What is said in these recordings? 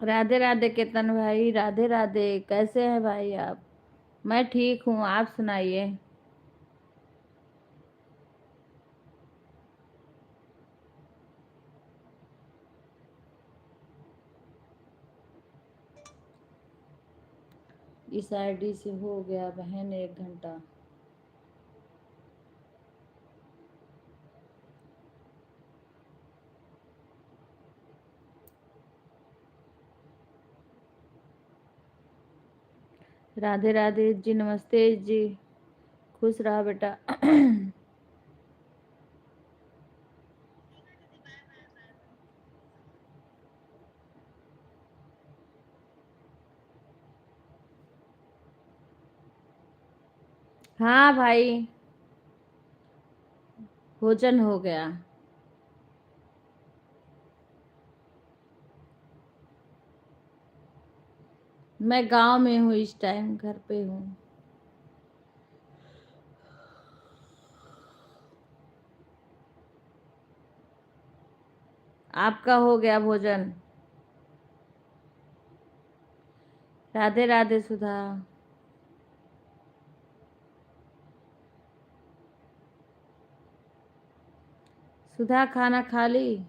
राधे राधे केतन भाई, राधे राधे। कैसे हैं भाई आप? मैं ठीक हूँ, आप सुनाइए। इस आईडी से हो गया बहन 1 घंटा। राधे राधे जी, नमस्ते जी। खुश रहा बेटा। हाँ भाई, भोजन हो गया। मैं गांव में हूँ, इस टाइम घर पे हूँ। आपका हो गया भोजन? राधे राधे सुधा। सुधा खाना खा ली?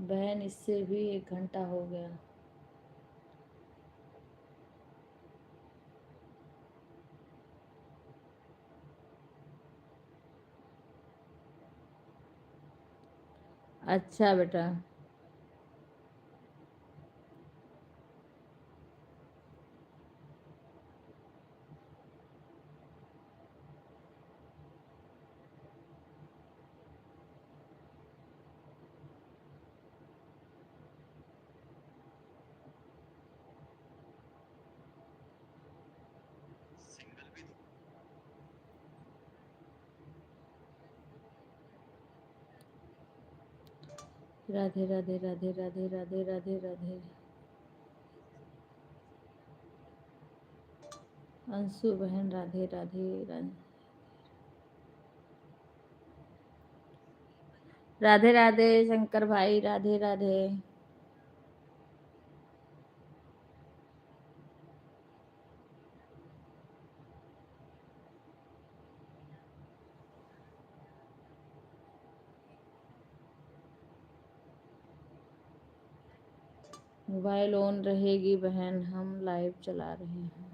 बहन इससे भी 1 घंटा हो गया। अच्छा बेटा। राधे राधे राधे राधे राधे राधे राधे। अंशु बहन राधे राधे राधे। राधे राधे शंकर भाई, राधे राधे। मोबाइल ऑन रहेगी बहन, हम लाइव चला रहे हैं।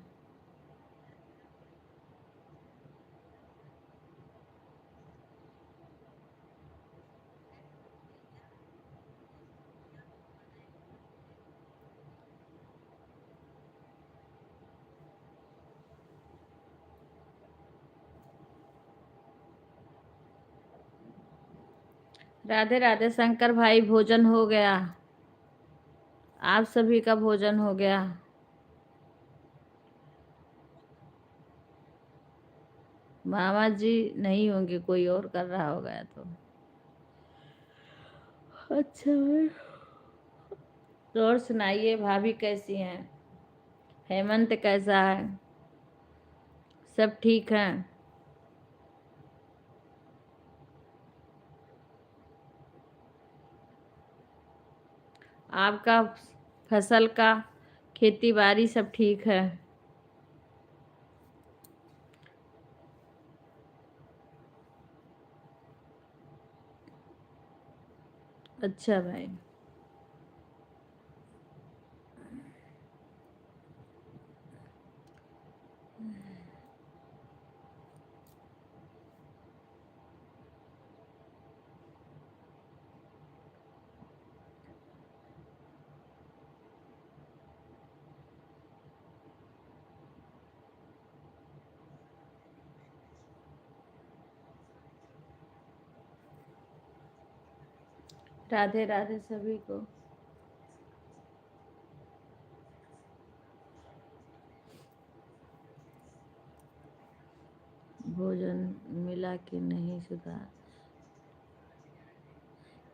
राधे राधे शंकर भाई, भोजन हो गया। आप सभी का भोजन हो गया? मामा जी नहीं होंगे, कोई और कर रहा होगा या तो। अच्छा है। तो और सुनाइए, भाभी कैसी हैं? हेमंत कैसा है? सब ठीक हैं? आपका फसल का खेती बाड़ी सब ठीक है? अच्छा भाई। राधे राधे सभी को। भोजन मिला कि नहीं सुधा?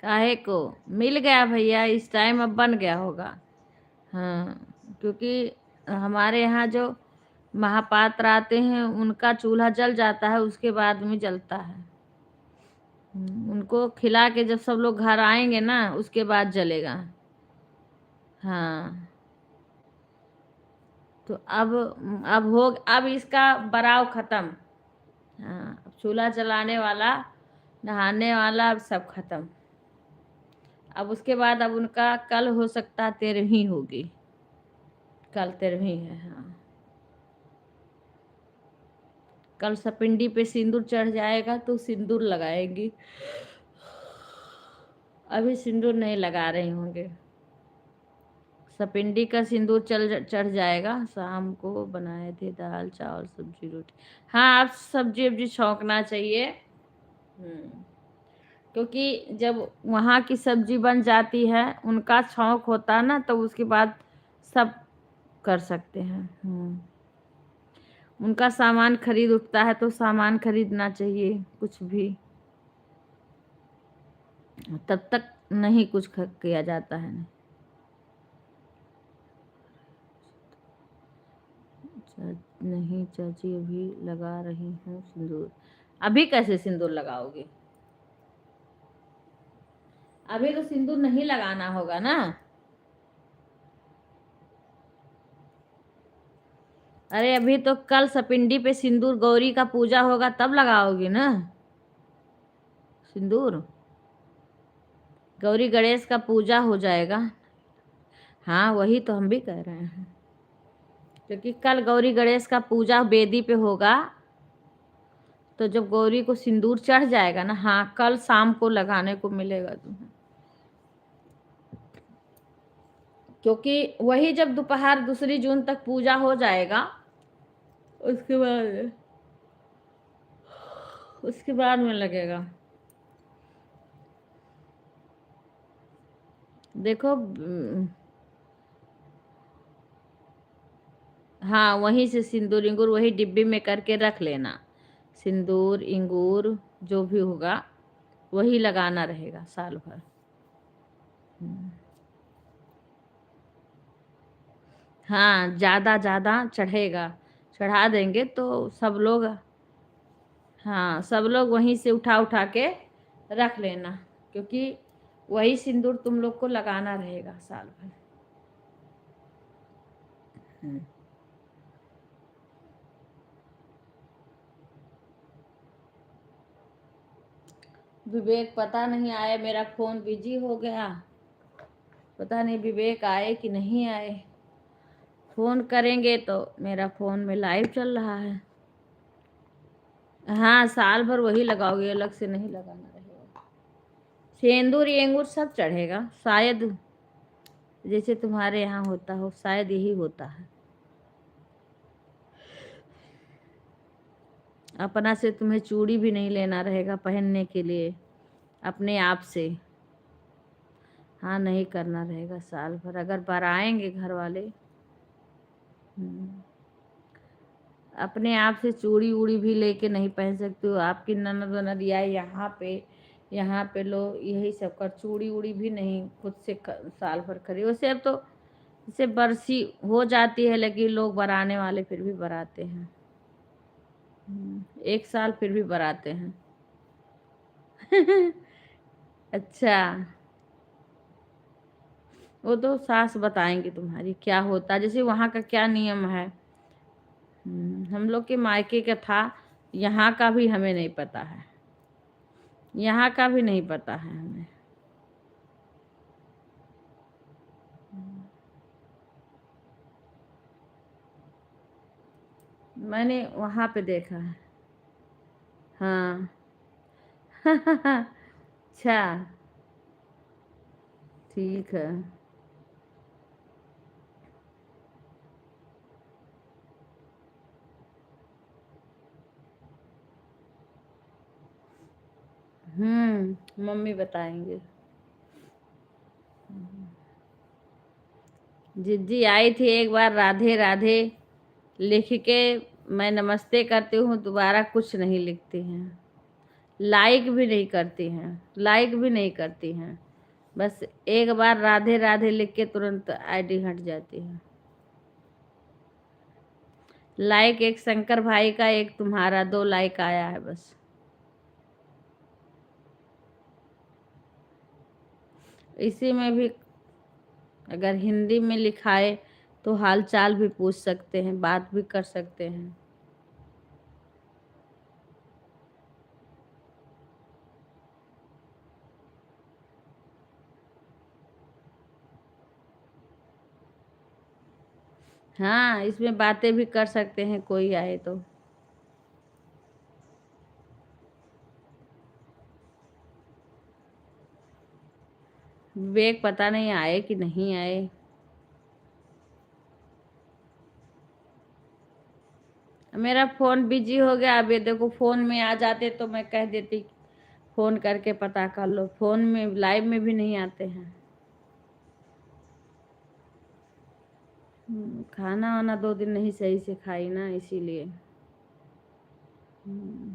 काहे को? मिल गया भैया, इस टाइम अब बन गया होगा। हाँ, क्योंकि हमारे यहाँ जो महापात्र आते हैं उनका चूल्हा जल जाता है, उसके बाद में जलता है। उनको खिला के जब सब लोग घर आएंगे ना उसके बाद जलेगा। हाँ। तो अब इसका बराव खत्म। हाँ, अब चूल्हा जलाने वाला, नहाने वाला, अब सब खत्म। अब उसके बाद अब उनका कल हो सकता 13वीं होगी। कल 13वीं है, हाँ। कल सपिंडी पे सिंदूर चढ़ जाएगा तो सिंदूर लगाएंगी। अभी सिंदूर नहीं लगा रही होंगे। सपिंडी का सिंदूर चढ़ जाएगा। शाम को बनाए थे दाल चावल सब्जी रोटी। हाँ, अब सब्जी वब्जी छौंकना चाहिए। क्योंकि जब वहाँ की सब्जी बन जाती है, उनका छौंक होता है ना, तो उसके बाद सब कर सकते हैं। उनका सामान खरीद उठता है तो सामान खरीदना चाहिए कुछ भी। तब तक नहीं कुछ किया जाता है। नहीं चाची, अभी लगा रही हूँ सिंदूर। अभी कैसे सिंदूर लगाओगे? अभी तो सिंदूर नहीं लगाना होगा ना। अरे अभी तो कल सपिंडी पे सिंदूर, गौरी का पूजा होगा तब लगाओगी ना सिंदूर। गौरी गणेश का पूजा हो जाएगा। हाँ, वही तो हम भी कह रहे हैं। क्योंकि कल गौरी गणेश का पूजा बेदी पे होगा, तो जब गौरी को सिंदूर चढ़ जाएगा ना, हाँ, कल शाम को लगाने को मिलेगा तुम्हें। क्योंकि वही जब दोपहर 2 जून तक पूजा हो जाएगा, उसके बाद में लगेगा। देखो, हाँ, वहीं से सिंदूर इंगूर वही डिब्बी में करके रख लेना। सिंदूर इंगूर जो भी होगा वही लगाना रहेगा साल भर। हाँ, ज्यादा ज्यादा चढ़ेगा। चढ़ा देंगे तो सब लोग, हाँ, सब लोग वहीं से उठा उठा के रख लेना। क्योंकि वही सिंदूर तुम लोग को लगाना रहेगा साल भर। विवेक पता नहीं आए, मेरा फोन बिजी हो गया। पता नहीं विवेक आए कि नहीं आए। फोन करेंगे तो मेरा फोन में लाइव चल रहा है। हाँ, साल भर वही लगाओगे, अलग से नहीं लगाना रहेगा। सेंदूर येंगूर सब चढ़ेगा शायद। जैसे तुम्हारे यहाँ होता हो शायद यही होता है। अपना से तुम्हें चूड़ी भी नहीं लेना रहेगा पहनने के लिए अपने आप से। हाँ, नहीं करना रहेगा साल भर। अगर बनाएंगे घर वाले, अपने आप से चूड़ी उड़ी भी लेके नहीं पहन सकते हो। आपकी ननद वनद या यहाँ पे लो, यही सब कर। चूड़ी उड़ी भी नहीं खुद से साल भर खरीद। वैसे अब तो जैसे बरसी हो जाती है, लेकिन लोग बराने वाले फिर भी बराते हैं। 1 साल फिर भी बराते हैं। अच्छा, वो तो सास बताएंगे तुम्हारी क्या होता है, जैसे वहाँ का क्या नियम है। हम लोग के मायके का था, यहाँ का भी हमें नहीं पता है। यहाँ का भी नहीं पता है हमें। मैंने वहाँ पे देखा है। हाँ। अच्छा, ठीक है। मम्मी बताएंगे। जिज्जी आई थी एक बार, राधे राधे लिख के मैं नमस्ते करती हूँ, दोबारा कुछ नहीं लिखती हैं। लाइक भी नहीं करती हैं, लाइक भी नहीं करती हैं। बस एक बार राधे राधे लिख के तुरंत आईडी हट जाती है। लाइक एक शंकर भाई का, एक तुम्हारा, 2 लाइक आया है बस। इसी में भी अगर हिंदी में लिखाए तो हाल चाल भी पूछ सकते हैं, बात भी कर सकते हैं। हाँ, इसमें बातें भी कर सकते हैं कोई आए तो। विवेक पता नहीं आए कि नहीं आए। मेरा फोन बिजी हो गया। अब ये देखो, फोन में आ जाते तो मैं कह देती फोन करके पता कर लो। फोन में लाइव में भी नहीं आते हैं। खाना वाना 2 दिन नहीं सही से खाई ना, इसीलिए। हम्म,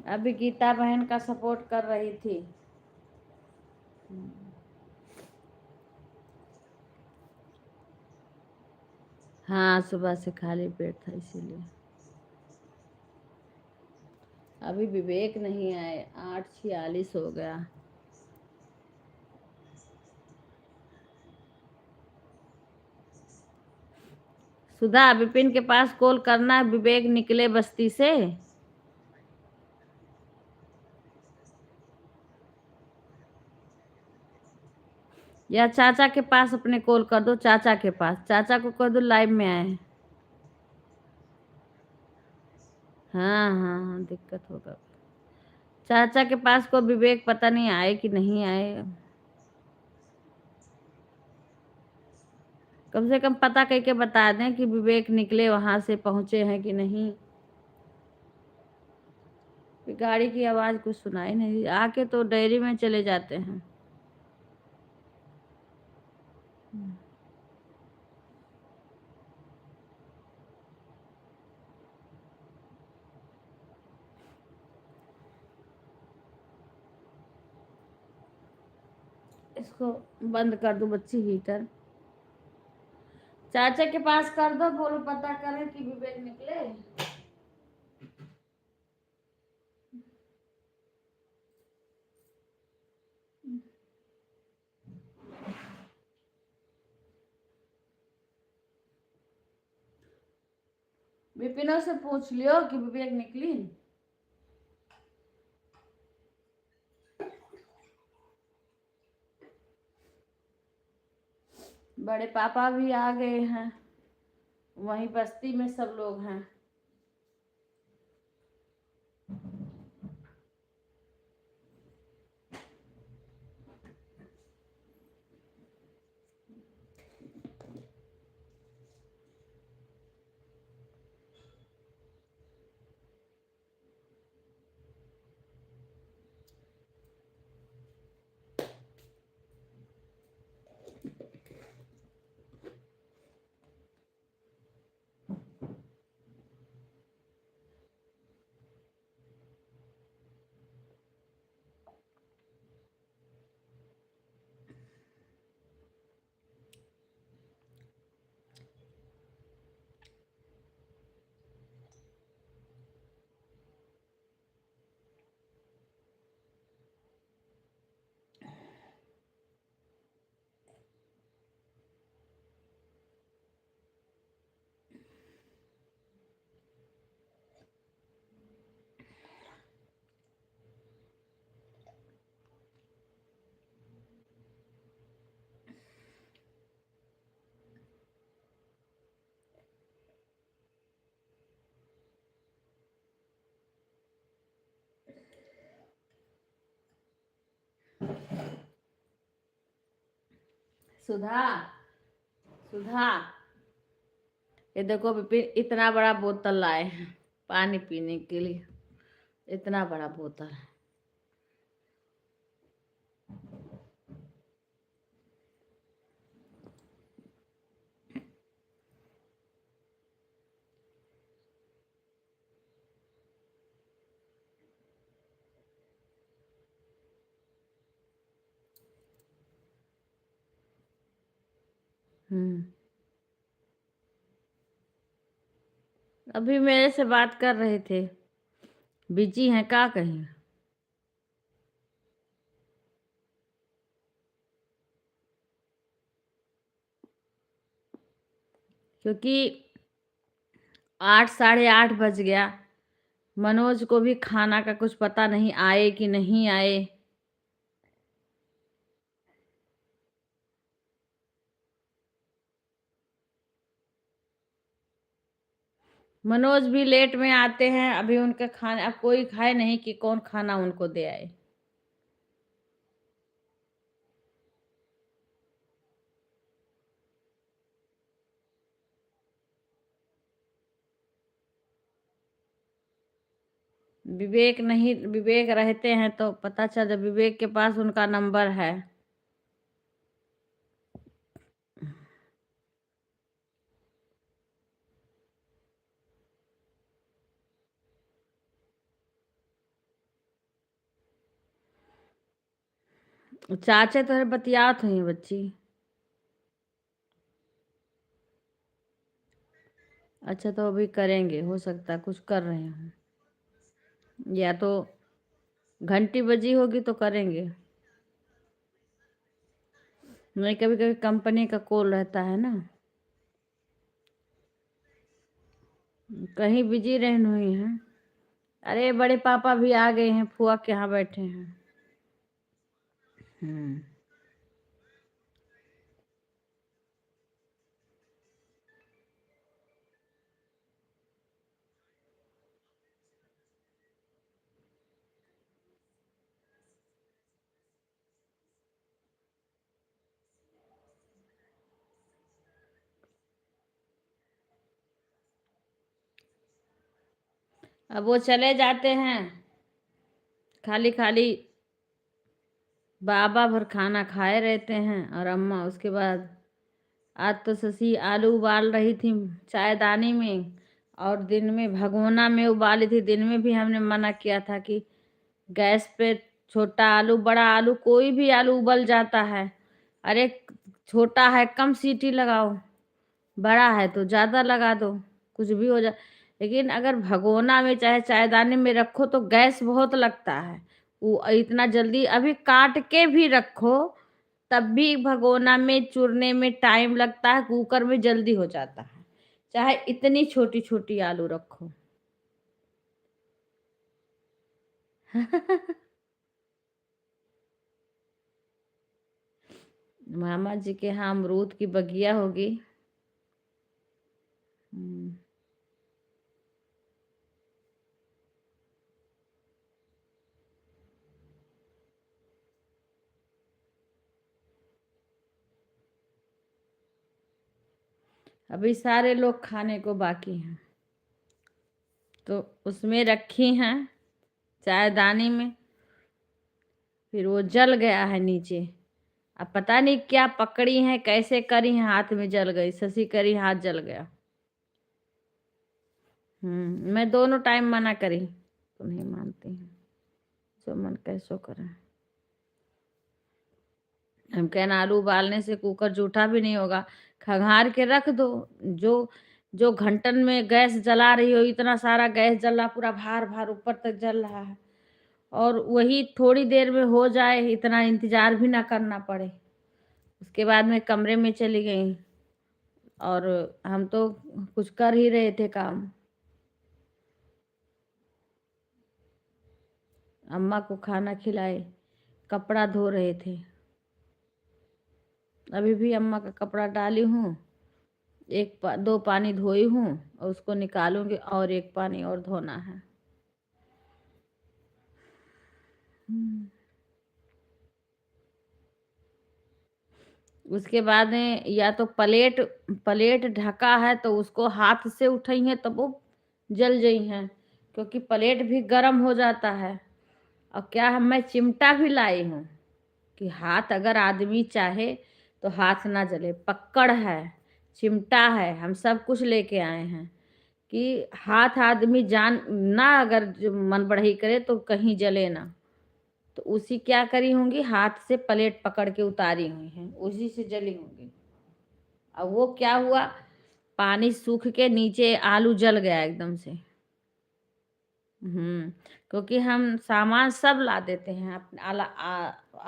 अभी गीता बहन का सपोर्ट कर रही थी। हाँ, सुबह से खाली पेट था इसीलिए। अभी विवेक नहीं आए, 8:46 हो गया। सुधा, विपिन के पास कॉल करना, विवेक निकले बस्ती से। या चाचा के पास अपने कॉल कर दो, चाचा के पास, चाचा को कह दो लाइव में आए। हाँ हाँ हाँ, दिक्कत होगा। चाचा के पास को विवेक पता नहीं आए कि नहीं आए। कम से कम पता करके बता दें कि विवेक निकले वहां से, पहुंचे हैं कि नहीं। गाड़ी की आवाज कुछ सुनाई नहीं, आके तो डेयरी में चले जाते हैं। इसको बंद कर दो बच्ची, हीटर। चाचा के पास कर दो, बोलो पता करें कि विवेक निकले। विपिनों से पूछ लियो कि विवेक निकली। बड़े पापा भी आ गए हैं, वहीं बस्ती में सब लोग हैं। सुधा, सुधा, ये देखो विपिन इतना बड़ा बोतल लाए हैं पानी पीने के लिए। इतना बड़ा बोतल है। हम्म। अभी मेरे से बात कर रहे थे, बिजी हैं का कहीं? क्योंकि 8 साढ़े 8 बज गया। मनोज को भी खाना का कुछ पता नहीं आए कि नहीं आए। मनोज भी लेट में आते हैं, अभी उनका खाना अब कोई खाए नहीं कि कौन खाना उनको दे आए। विवेक नहीं, विवेक रहते हैं तो पता चल, विवेक के पास उनका नंबर है। चाचे तो बतियात हुई बच्ची। अच्छा, तो अभी करेंगे, हो सकता है कुछ कर रहे हैं, या तो घंटी बजी होगी तो करेंगे। नहीं, कभी कभी कंपनी का कॉल रहता है ना, कहीं बिजी रहन हुई हैं। अरे बड़े पापा भी आ गए हैं, फुआ के यहाँ बैठे हैं। हम्म। अब वो चले जाते हैं, खाली खाली बाबा भर खाना खाए रहते हैं, और अम्मा उसके बाद। आज तो शशि आलू उबाल रही थी चायदानी में, और दिन में भगोना में उबाली थी। दिन में भी हमने मना किया था कि गैस पे छोटा आलू, बड़ा आलू, कोई भी आलू उबल जाता है। अरे छोटा है कम सीटी लगाओ, बड़ा है तो ज़्यादा लगा दो, कुछ भी हो जाए। लेकिन अगर भगोना में चाहे चायदानी में रखो तो गैस बहुत लगता है। वो इतना जल्दी अभी काट के भी रखो तब भी भगोना में चूरने में टाइम लगता है, कुकर में जल्दी हो जाता है, चाहे इतनी छोटी छोटी आलू रखो। मामा जी के यहाँ अमरूद की बगिया होगी। हम्म। अभी सारे लोग खाने को बाकी हैं, तो उसमें रखी हैं चायदानी में, फिर वो जल गया है नीचे। अब पता नहीं क्या पकड़ी है, कैसे करी है, हाथ में जल गई, शशि करी हाथ जल गया। मैं दोनों टाइम मना करी तो नहीं मानती हैं, जो मन कैसो करें। हम कहना आलू उबालने से कुकर जूठा भी नहीं होगा, खंगार के रख दो। जो जो घंटन में गैस जला रही हो, इतना सारा गैस जल रहा, पूरा भार भार ऊपर तक जल रहा है, और वही थोड़ी देर में हो जाए, इतना इंतजार भी ना करना पड़े। उसके बाद मैं कमरे में चली गई, और हम तो कुछ कर ही रहे थे काम। अम्मा को खाना खिलाए, कपड़ा धो रहे थे। अभी भी अम्मा का कपड़ा डाली हूँ, दो पानी धोई हूँ, और उसको निकालूंगी, और एक पानी और धोना है। हम्म। उसके बाद में या तो प्लेट प्लेट ढका है तो उसको हाथ से उठाई है तो वो जल गई हैं, क्योंकि प्लेट भी गर्म हो जाता है। और क्या मैं चिमटा भी लाई हूँ कि हाथ अगर आदमी चाहे तो हाथ ना जले, पक्कड़ है, चिमटा है, हम सब कुछ लेके आए हैं कि हाथ आदमी जान ना, अगर जो मन बढ़ई करे तो कहीं जले ना। तो उसी क्या करी होंगी, हाथ से प्लेट पकड़ के उतारी हुई हैं, उसी से जली होंगी। अब वो क्या हुआ, पानी सूख के नीचे आलू जल गया एकदम से। क्योंकि हम सामान सब ला देते हैं,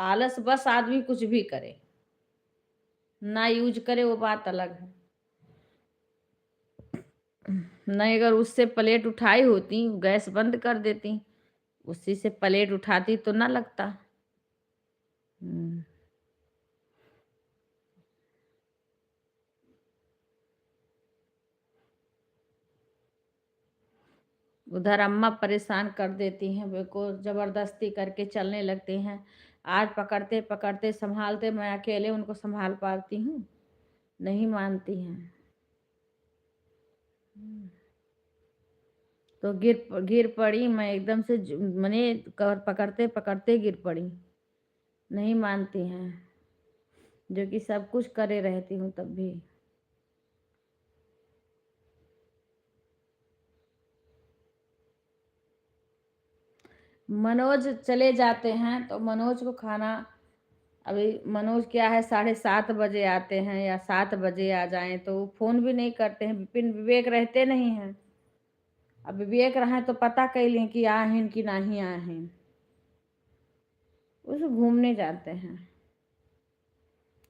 आलस बस आदमी कुछ भी करे, ना यूज करे वो बात अलग है। नहीं, अगर उससे प्लेट उठाई होती, गैस बंद कर देती, उसी से प्लेट उठाती तो ना लगता। हम्म, उधर अम्मा परेशान कर देती हैं, मेरे को जबरदस्ती करके चलने लगते हैं। आज पकड़ते पकड़ते संभालते, मैं अकेले उनको संभाल पाती हूँ, नहीं मानती हैं। तो गिर पड़ी, मैं एकदम से मैंने कवर पकड़ते पकड़ते गिर पड़ी, नहीं मानती हैं, जो कि सब कुछ करे रहती हूँ तब भी। मनोज चले जाते हैं तो मनोज को खाना, अभी मनोज क्या है 7:30 बजे आते हैं या 7 बजे आ जाएं तो वो फोन भी नहीं करते हैं। विपिन विवेक रहते नहीं हैं। अब विवेक रहे तो पता कैलिए कि आए हैं कि नहीं आए हैं, उस घूमने जाते हैं।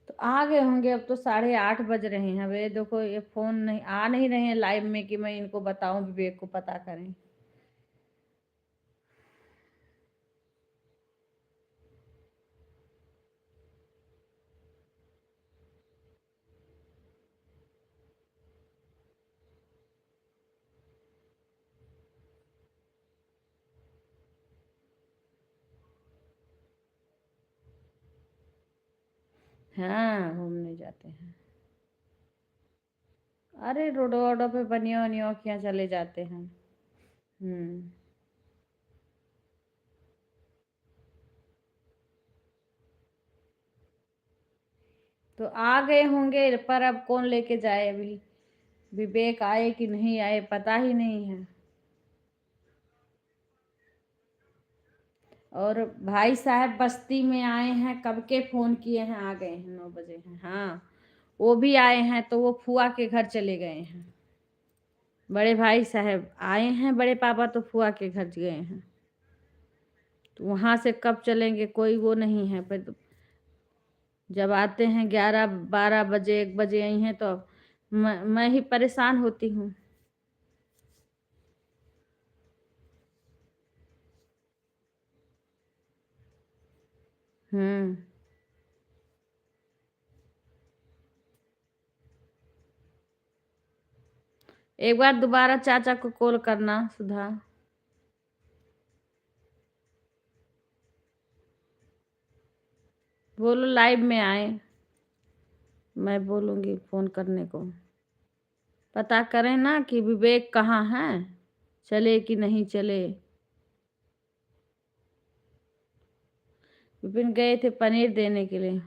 तो आ गए होंगे, अब तो 8:30 बज रहे हैं। वे देखो ये फोन नहीं आ नहीं रहे हैं लाइव में कि मैं इनको बताऊं, विवेक को पता करें। हाँ, घूमने जाते हैं। अरे रोडो वोडो पे बनिया वनिया क्या चले जाते हैं। हम्म। तो आ गए होंगे, पर अब कौन लेके जाए अभी। विवेक आए कि नहीं आए पता ही नहीं है। और भाई साहब बस्ती में आए हैं, कब के फोन किए हैं, आ गए हैं 9 बजे हैं। हाँ, वो भी आए हैं तो वो फुआ के घर चले गए हैं। बड़े भाई साहब आए हैं, बड़े पापा तो फुआ के घर गए हैं। तो वहां से कब चलेंगे, कोई वो नहीं है। पर तो जब आते हैं 11-12 बजे 1 बजे आई हैं तो मैं ही परेशान होती हूँ। हम्म। एक बार दोबारा चाचा को कॉल करना सुधा। बोलो लाइव में आए, मैं बोलूंगी फोन करने को। पता करें ना कि विवेक कहाँ है, चले कि नहीं चले। विपिन गए थे पनीर देने के लिए।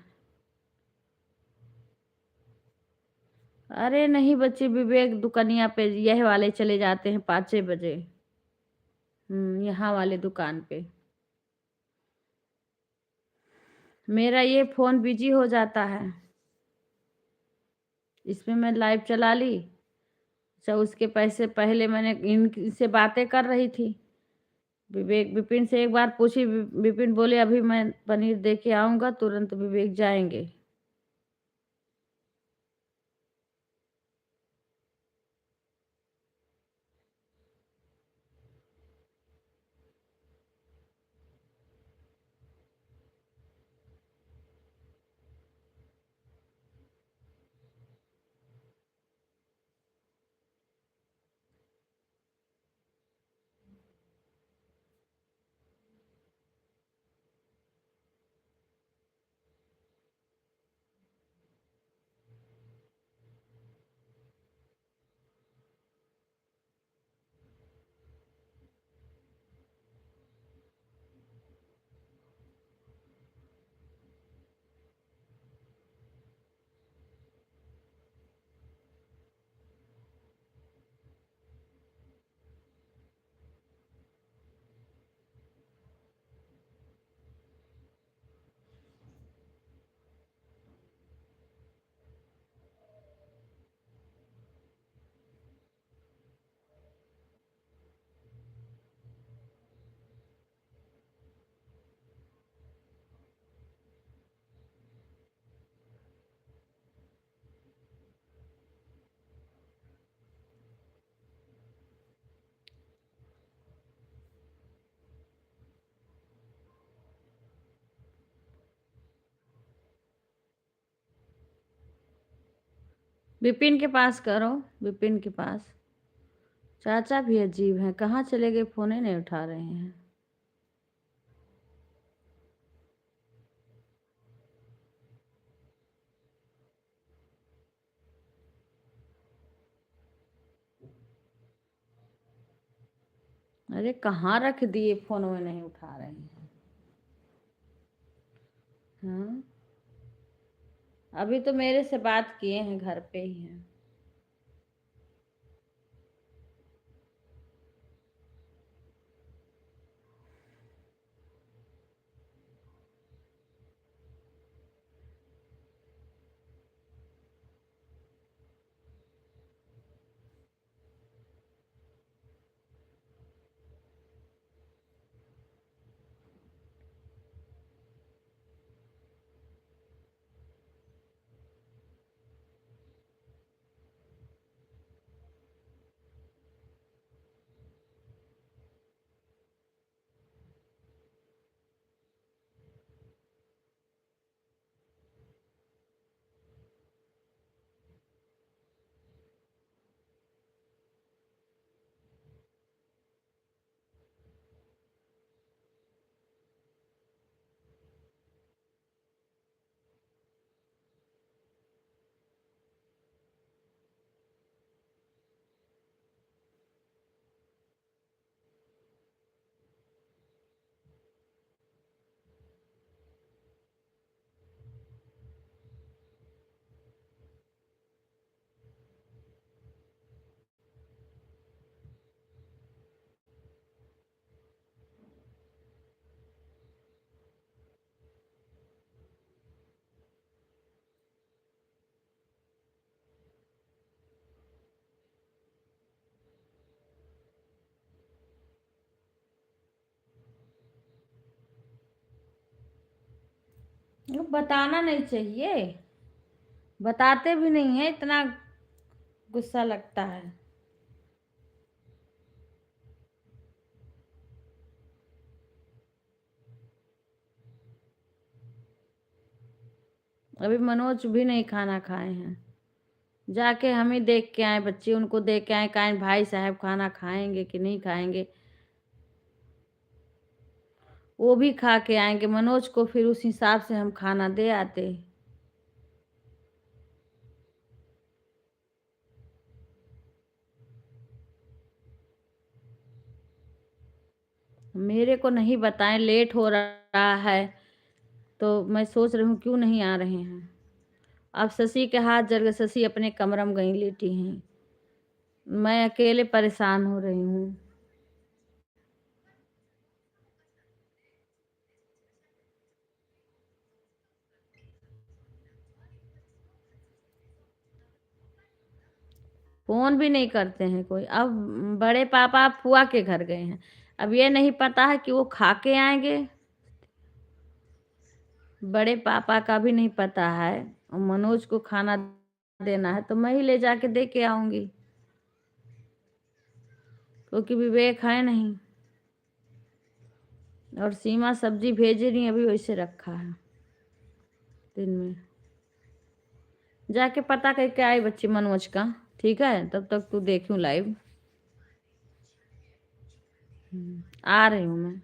अरे नहीं बच्चे, विवेक दुकानिया पे यह वाले चले जाते हैं 5-6 बजे। यहाँ वाले दुकान पे। मेरा ये फोन बिजी हो जाता है, इसमें मैं लाइव चला ली। अच्छा, उसके पैसे पहले मैंने इनसे बातें कर रही थी। विवेक विपिन से एक बार पूछी, विपिन बोले अभी मैं पनीर दे के आऊंगा, तुरंत विवेक जाएंगे। विपिन के पास करो, विपिन के पास। चाचा भी अजीब हैं, कहाँ चले गए, फोन ही नहीं उठा रहे हैं। अरे कहाँ रख दिए, फोन में नहीं उठा रहे हैं। हाँ, अभी तो मेरे से बात किए हैं, घर पे ही हैं। वो बताना नहीं चाहिए, बताते भी नहीं है, इतना गुस्सा लगता है। अभी मनोज भी नहीं खाना खाए हैं, जाके हम ही देख के आए, बच्चे उनको देख के आए, कहें भाई साहब खाना खाएंगे कि नहीं खाएंगे। वो भी खा के आएंगे मनोज को, फिर उस हिसाब से हम खाना दे आते। मेरे को नहीं बताएं, लेट हो रहा है, तो मैं सोच रही हूँ क्यों नहीं आ रहे हैं। अब शशि के हाथ जल गए, शशि अपने कमरे में गई लेटी हैं, मैं अकेले परेशान हो रही हूँ। फोन भी नहीं करते हैं कोई। अब बड़े पापा फुआ के घर गए हैं, अब ये नहीं पता है कि वो खा के आएंगे। बड़े पापा का भी नहीं पता है, और मनोज को खाना देना है तो मैं ही ले जाके दे के आऊंगी, क्योंकि विवेक है नहीं। और सीमा सब्जी भेज रही है, अभी वैसे रखा है दिन में। जाके पता करके आई बच्ची मनोज का, ठीक है, तब तक तू देखूं लाइव। आ रही हूँ मैं।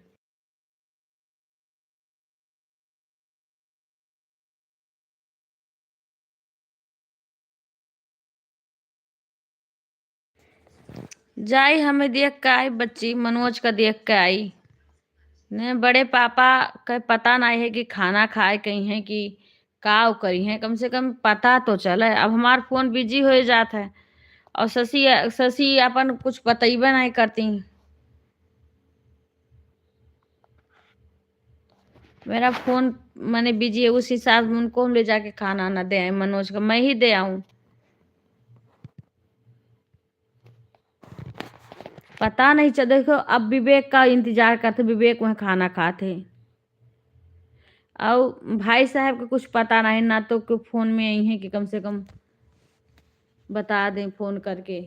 जाई हमें देख के आई, बच्ची मनोज का देख के आई ने। बड़े पापा का पता नहीं है कि खाना खाए कहीं है कि काव करी है, कम से कम पता तो चले। अब हमार फोन बिजी हो जाता है, और शशि शशि अपन कुछ बतैबे नहीं करती। मेरा फोन मैंने बिजी है, उस हिसाब से उनको हम ले जाके खाना ना दे आए, मनोज का मैं ही दे आऊं। पता नहीं चल, देखो अब विवेक का इंतजार करते, विवेक वहाँ खाना खाते। और भाई साहब का कुछ पता नहीं, ना तो क्यों फोन में आई है कि कम से कम बता दें फोन करके।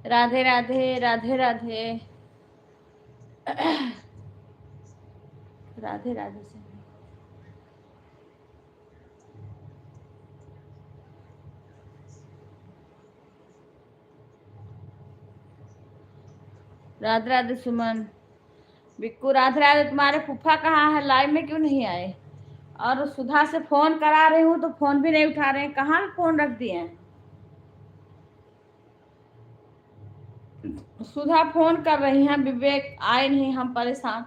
राधे राधे राधे राधे राधे राधे से राधे राधे सुमन बिक्कू राधे राधे। तुम्हारे फूफा कहाँ है, लाइव में क्यों नहीं आए? और सुधा से फोन करा रही हूँ तो फोन भी नहीं उठा रहे हैं, कहाँ फोन रख दिए हैं? सुधा फोन कर रही हैं, विवेक आए नहीं, हम परेशान।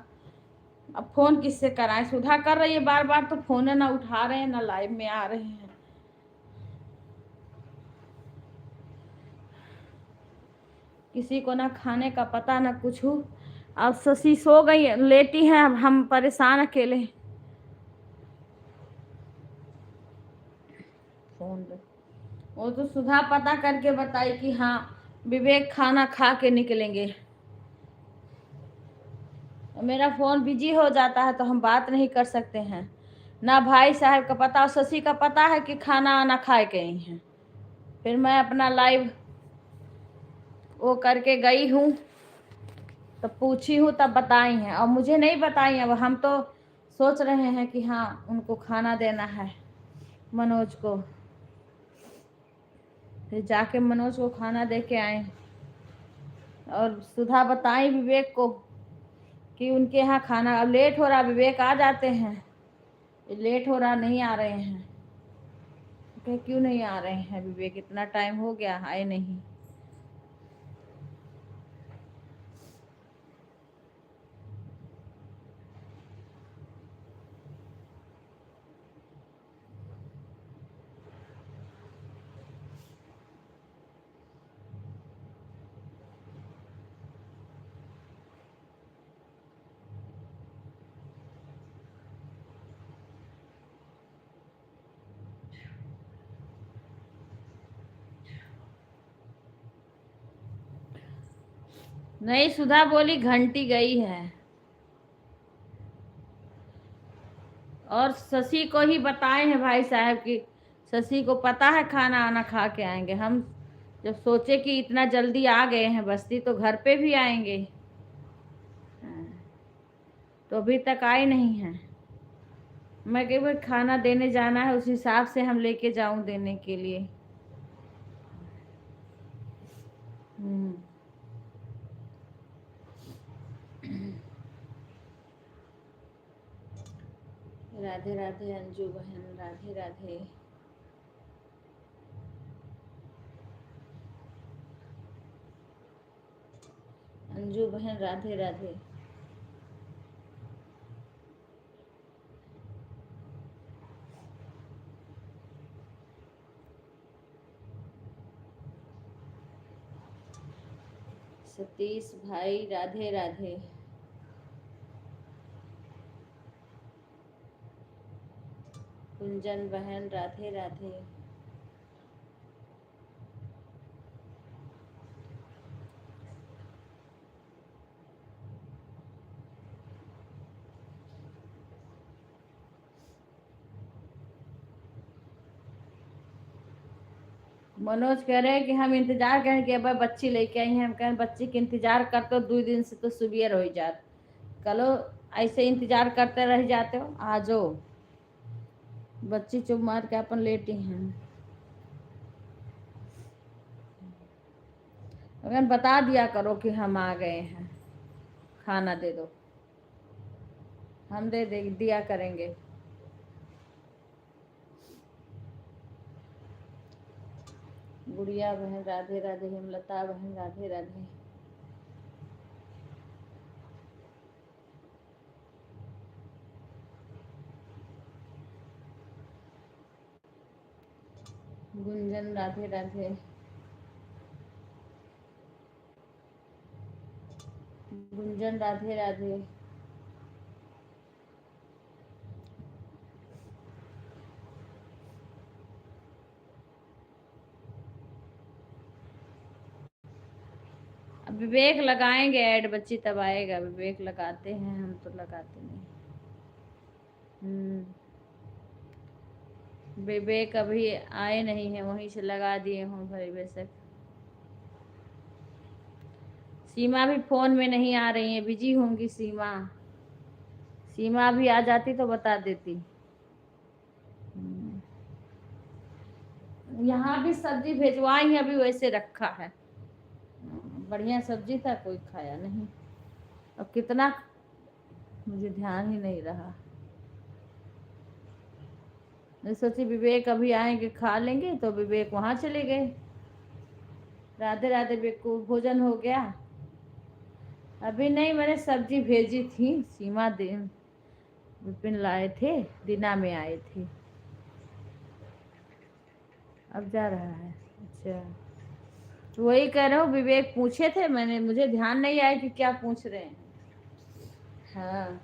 अब फोन किससे कराएं? सुधा कर रही है बार बार तो फोन ना उठा रहे हैं ना लाइव में आ रहे हैं। किसी को ना खाने का पता ना कुछ हो। अब शशि सो गई, लेटी है, अब हम परेशान अकेले। फोन पे वो तो सुधा पता करके बताई कि हाँ विवेक खाना खा के निकलेंगे। मेरा फोन बिजी हो जाता है तो हम बात नहीं कर सकते हैं। ना भाई साहब का पता और शशि का पता है कि खाना आना खाए गई हैं। फिर मैं अपना लाइव वो करके गई हूँ, तब पूछी हूँ तब बताई हैं, और मुझे नहीं बताई। अब हम तो सोच रहे हैं कि हाँ उनको खाना देना है, मनोज को। फिर जाके मनोज को खाना दे के आए। और सुधा बताई विवेक को कि उनके यहाँ खाना अब लेट हो रहा, विवेक आ जाते हैं, लेट हो रहा, नहीं आ रहे हैं। कहे क्यों नहीं आ रहे हैं विवेक, इतना टाइम हो गया आए नहीं। नहीं, सुधा बोली घंटी गई है। और शशि को ही बताए हैं भाई साहब की, शशि को पता है खाना आना खा के आएंगे। हम जब सोचे कि इतना जल्दी आ गए हैं बस्ती तो घर पे भी आएंगे, तो अभी तक आए नहीं हैं। मैं कई बार खाना देने जाना है, उस हिसाब से हम लेके जाऊं देने के लिए। राधे राधे अंजू बहन, राधे राधे। अंजू बहन राधे राधे। सतीश भाई राधे राधे। कुंजन बहन राधे राधे। मनोज कह रहे हैं कि हम इंतजार करें कि अब बच्ची लेके आई हैं। हम कहें बच्ची के इंतजार करते हो 2 दिन से तो सुबह हो जात, कलो ऐसे इंतजार करते रह जाते हो, आ जाओ। बच्ची चुप मार के अपन लेटी हैं। अगर बता दिया करो कि हम आ गए हैं, खाना दे दो, हम दे दे दिया करेंगे। गुड़िया बहन राधे राधे। हेमलता बहन राधे राधे। गुंजन राधे राधे। गुंजन राधे राधे। अब विवेक लगाएंगे ऐड, बच्ची तब आएगा। विवेक लगाते हैं, हम तो लगाते नहीं। विवेक अभी आए नहीं है, वहीं से लगा दिए हूँ भाई बेशक। सीमा भी फोन में नहीं आ रही है, बिजी होंगी सीमा। सीमा भी आ जाती तो बता देती। यहाँ भी सब्जी भेजवाई है, अभी वैसे रखा है। बढ़िया सब्जी था, कोई खाया नहीं। अब कितना, मुझे ध्यान ही नहीं रहा। मैं सोची विवेक अभी आएंगे खा लेंगे, तो विवेक वहां चले गए। राधे राधे बेकू, भोजन हो गया? अभी नहीं, मैंने सब्जी भेजी थी, सीमा दिन विपिन लाए थे, दीना में आए थे। अब जा रहा है? अच्छा, तो वही कह रहा हूँ, विवेक पूछे थे मैंने, मुझे ध्यान नहीं आया कि क्या पूछ रहे हैं। हाँ।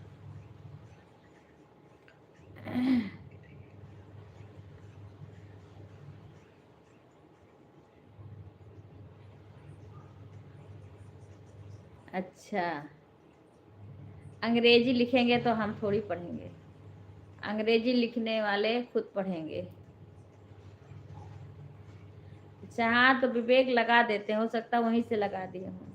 अच्छा, अंग्रेजी लिखेंगे तो हम थोड़ी पढ़ेंगे, अंग्रेजी लिखने वाले खुद पढ़ेंगे। अच्छा हाँ, तो विवेक लगा देते हैं, हो सकता है वहीं से लगा दिए हों।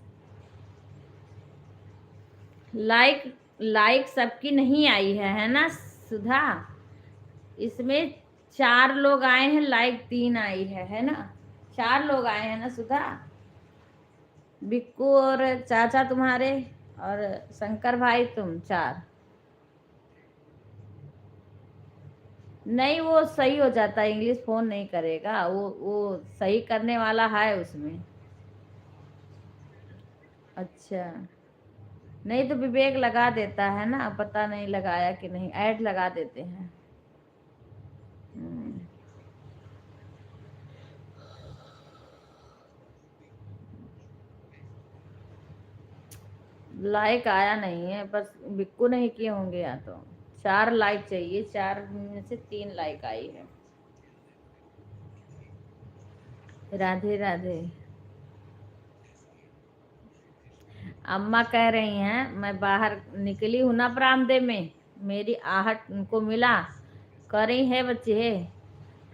लाइक, लाइक सबकी नहीं आई है ना सुधा? इसमें 4 लोग आए हैं, लाइक 3 आई है ना? 4 लोग आए हैं ना सुधा? बिक्कू और चाचा तुम्हारे, और शंकर भाई, तुम 4। नहीं, वो सही हो जाता है, इंग्लिश फोन नहीं करेगा वो सही करने वाला है उसमें। अच्छा, नहीं तो विवेक लगा देता है ना, पता नहीं लगाया कि नहीं, ऐड लगा देते हैं। हम्म, लाइक आया नहीं है, बस बिक्कू नहीं किए होंगे, या तो 4 लाइक चाहिए, 4 में से 3 लाइक आई है। राधे राधे। अम्मा कह रही हैं, मैं बाहर निकली हूं ना बरामदे में, मेरी आहट उनको मिला, कह रही है बच्चे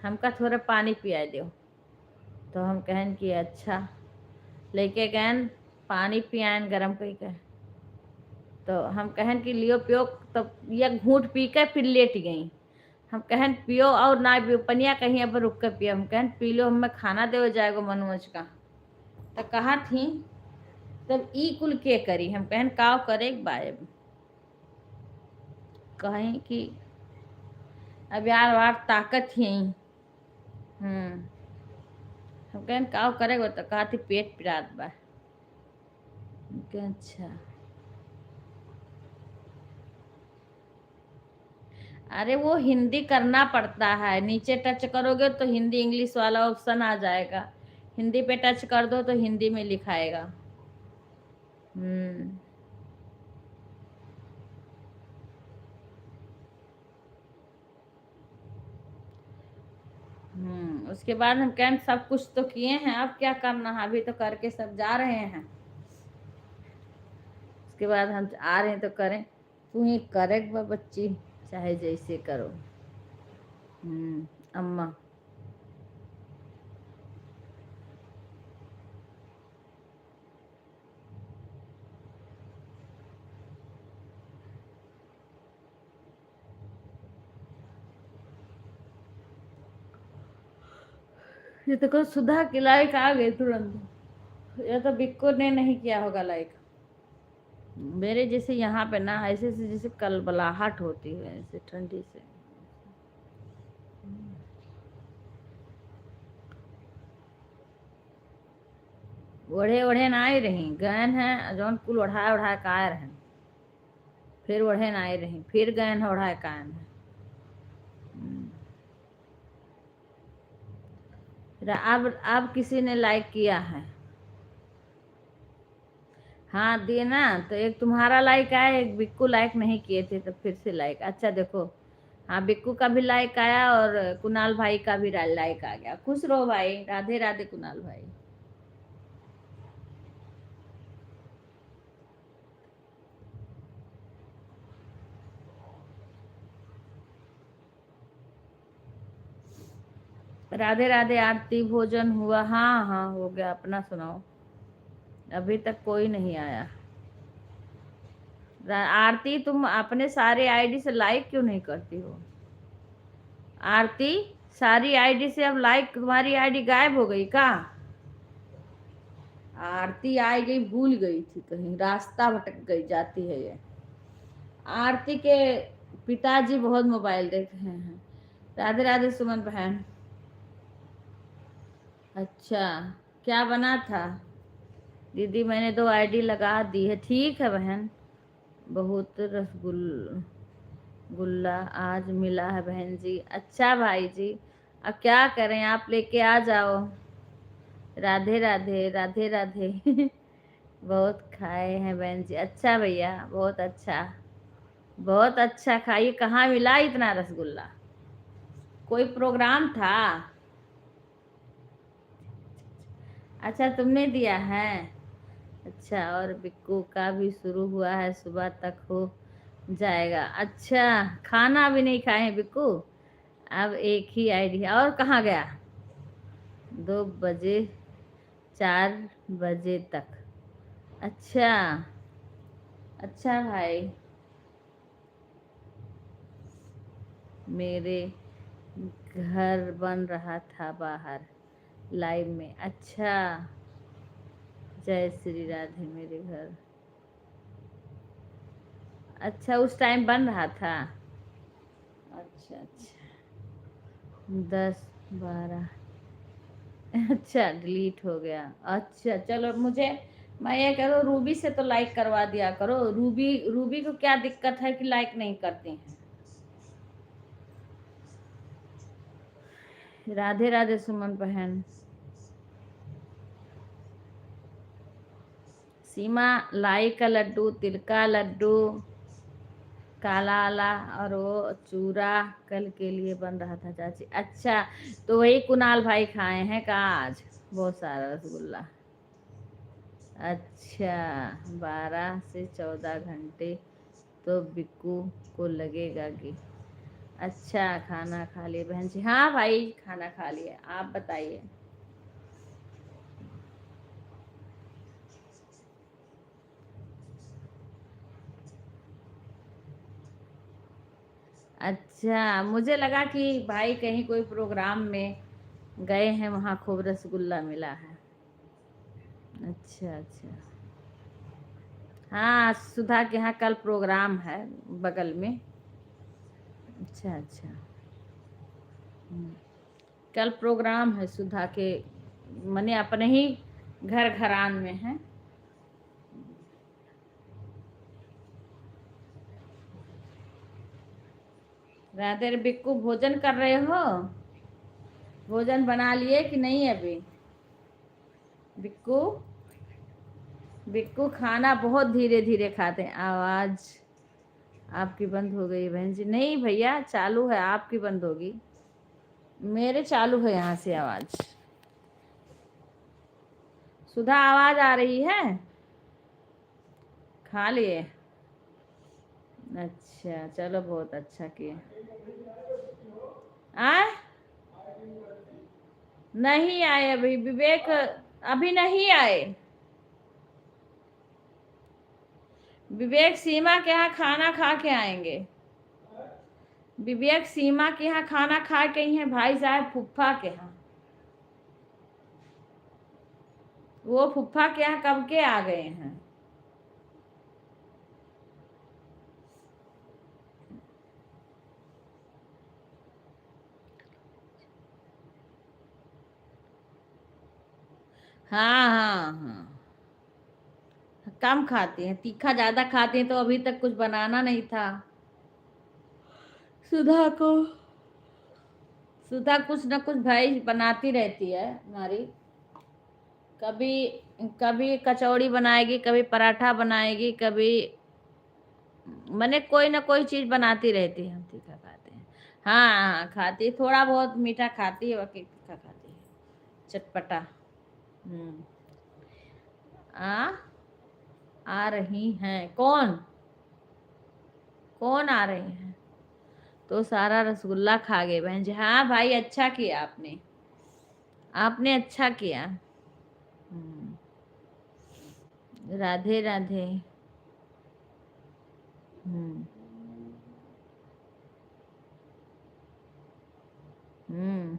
हमका थोड़ा पानी पिया दो। तो हम कहन कि अच्छा, लेके गए पानी पियान गरम कई के। तो हम कहन कि लियो पियो, तो एक घूंट पी के फिर लेट गई। हम कहन पियो और ना पियो, पनिया कहीं अब रुक कर पियो, हम कहन पी लो, हमें खाना दे जाएगा मनोज का। तो कहा थी, तब ई कुल के करी, हम कहन काव करे बाय, कहें कि अब यार वार ताकत ही। हम्म, हम कहन काव करेगा, तो कहा थी पेट पिरात बा। हम कहे, अच्छा। अरे वो हिंदी करना पड़ता है, नीचे टच करोगे तो हिंदी इंग्लिश वाला ऑप्शन आ जाएगा, हिंदी पे टच कर दो तो हिंदी में लिखाएगा। हम्म। उसके बाद हम कहें सब कुछ तो किए हैं, अब क्या करना है, अभी तो करके सब जा रहे हैं। उसके बाद हम आ रहे हैं तो करें, तू ही करे बच्ची, चाहे जैसे करो। अम्मा, ये तो कुछ सुधा की लाइक आ गई तुरंत, या तो बिक्को ने नहीं किया होगा लाइक। मेरे जैसे यहाँ पे ना ऐसे से जैसे कलबलाहट होती है, ऐसे ठंडी से। ओढ़े ओढ़े ना आई रही गहन है, जौन कुल ओढ़ाए ओढ़ाए कायर है, फिर ओढ़े ना आई रही, फिर गहन ओढ़ाए कायन है। अब किसी ने लाइक किया है? हाँ दिए ना, तो एक तुम्हारा लाइक आया, एक बिक्कू लाइक नहीं किए थे, तो फिर से लाइक। अच्छा देखो, हाँ बिक्कू का भी लाइक आया, और कुणाल भाई का भी लाइक आ गया। खुश रहो भाई, राधे राधे कुणाल भाई। राधे राधे। आरती भोजन हुआ? हाँ हाँ हो गया, अपना सुनाओ। अभी तक कोई नहीं आया। आरती, तुम अपने सारे आईडी से लाइक क्यों नहीं करती हो? आरती, सारी आईडी से अब लाइक, तुम्हारी आईडी गायब हो गई का? आरती आई गई, भूल गई थी, कहीं रास्ता भटक गई जाती है ये। आरती के पिताजी बहुत मोबाइल देख रहे हैं। राधे राधे सुमन बहन। अच्छा, क्या बना था? दीदी मैंने 2 आईडी लगा दी है। ठीक है बहन। बहुत गुल्ला आज मिला है बहन जी। अच्छा भाई जी, अब क्या करें, आप लेके आ जाओ। राधे राधे, राधे राधे। बहुत खाए हैं बहन जी। अच्छा भैया, बहुत अच्छा, बहुत अच्छा खाइए। कहाँ मिला इतना रसगुल्ला? कोई प्रोग्राम था? अच्छा, तुमने दिया है? अच्छा, और बिक्कू का भी शुरू हुआ है, सुबह तक हो जाएगा। अच्छा, खाना भी नहीं खाए हैं बिक्कू? अब एक ही आइडिया, और कहाँ गया? 2 बजे 4 बजे तक। अच्छा, अच्छा भाई। मेरे घर बन रहा था बाहर लाइव में। अच्छा, जय श्री राधे। मेरे घर, अच्छा उस टाइम बन रहा था। अच्छा अच्छा, 10 12। अच्छा, डिलीट हो गया। अच्छा चलो, मुझे, मैं ये करो, रूबी से तो लाइक करवा दिया करो। रूबी, रूबी को क्या दिक्कत है कि लाइक नहीं करती हैं? राधे राधे सुमन बहन। सीमा, लाई का लड्डू, तिल का लड्डू, काला आला, और वो चूरा कल के लिए बन रहा था चाची। अच्छा, तो वही कुणाल भाई खाए हैं का आज बहुत सारा रसगुल्ला? अच्छा, 12 से 14 घंटे तो बिक्कू को लगेगा कि। अच्छा, खाना खा लिए बहन जी? हाँ भाई, खाना खा लिए। आप बताइए। अच्छा, मुझे लगा कि भाई कहीं कोई प्रोग्राम में गए हैं, वहाँ खूब रसगुल्ला मिला है। अच्छा अच्छा। हाँ, सुधा के यहाँ कल प्रोग्राम है बगल में। अच्छा अच्छा। हम्म, कल प्रोग्राम है सुधा के, मने अपने ही घर घरान में है। राधे रे बिक्कू, भोजन कर रहे हो? भोजन बना लिए कि नहीं अभी? बिक्कू, बिक्कू खाना बहुत धीरे धीरे खाते हैं। आवाज आपकी बंद हो गई बहन जी। नहीं भैया, चालू है, आपकी बंद होगी। मेरे चालू है यहाँ से आवाज। सुधा, आवाज आ रही है? खा लिए? अच्छा चलो, बहुत अच्छा किए। आए? नहीं आए अभी विवेक, अभी नहीं आए। विवेक सीमा के यहाँ खाना खा के आएंगे। विवेक सीमा के यहाँ खाना खा के ही है, भाई साहब फुफ्फा के यहाँ। वो फुफ्फा के यहाँ कब के आ गए हैं। हाँ हाँ हाँ, कम खाती हैं, तीखा ज्यादा खाती हैं, तो अभी तक कुछ बनाना नहीं था। सुधा को, सुधा कुछ न कुछ भाई बनाती रहती है हमारी। कभी, कभी कचौड़ी बनाएगी, कभी पराठा बनाएगी, कभी, मैंने कोई ना कोई चीज बनाती रहती है। हम तीखा खाते हैं। हाँ हाँ, खाती है, थोड़ा बहुत मीठा खाती है, बाकी तीखा खाती है, चटपटा। हम्म। आ आ रही हैं कौन? कौन आ रही हैं? तो सारा रसगुल्ला खा गए बहन जी। हाँ भाई, अच्छा किया आपने, आपने अच्छा किया। हम्म। राधे राधे। हम्म। हम्म।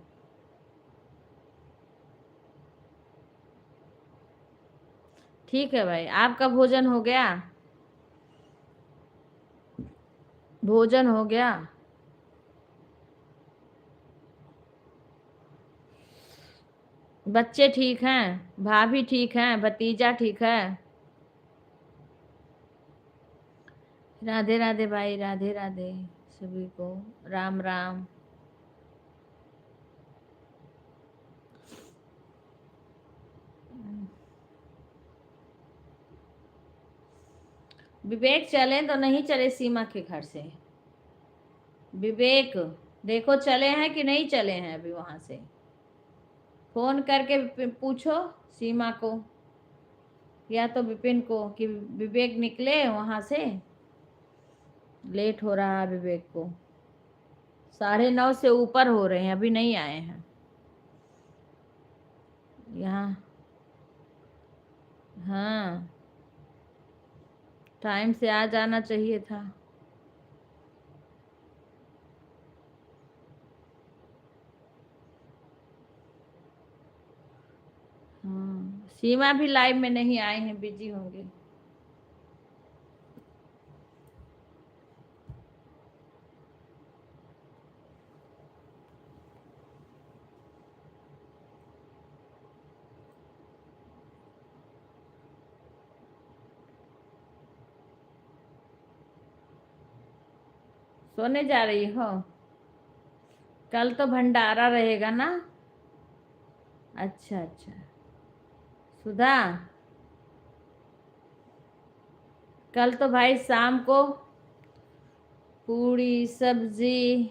ठीक है भाई, आपका भोजन हो गया? भोजन हो गया? बच्चे ठीक हैं? भाभी ठीक हैं? भतीजा ठीक है? राधे राधे भाई, राधे राधे सभी को। राम राम। विवेक चले तो नहीं चले सीमा के घर से? विवेक, देखो चले हैं कि नहीं चले हैं अभी वहां से? फोन करके पूछो सीमा को या तो विपिन को कि विवेक निकले वहां से। लेट हो रहा है विवेक को, 9:30 से ऊपर हो रहे हैं, अभी नहीं आए हैं यहाँ। हाँ, टाइम से आ जाना चाहिए था। हाँ, सीमा भी लाइव में नहीं आए हैं, बिजी होंगे। सोने जा रही हो? कल तो भंडारा रहेगा ना? अच्छा अच्छा। सुधा, कल तो भाई शाम को पूड़ी सब्जी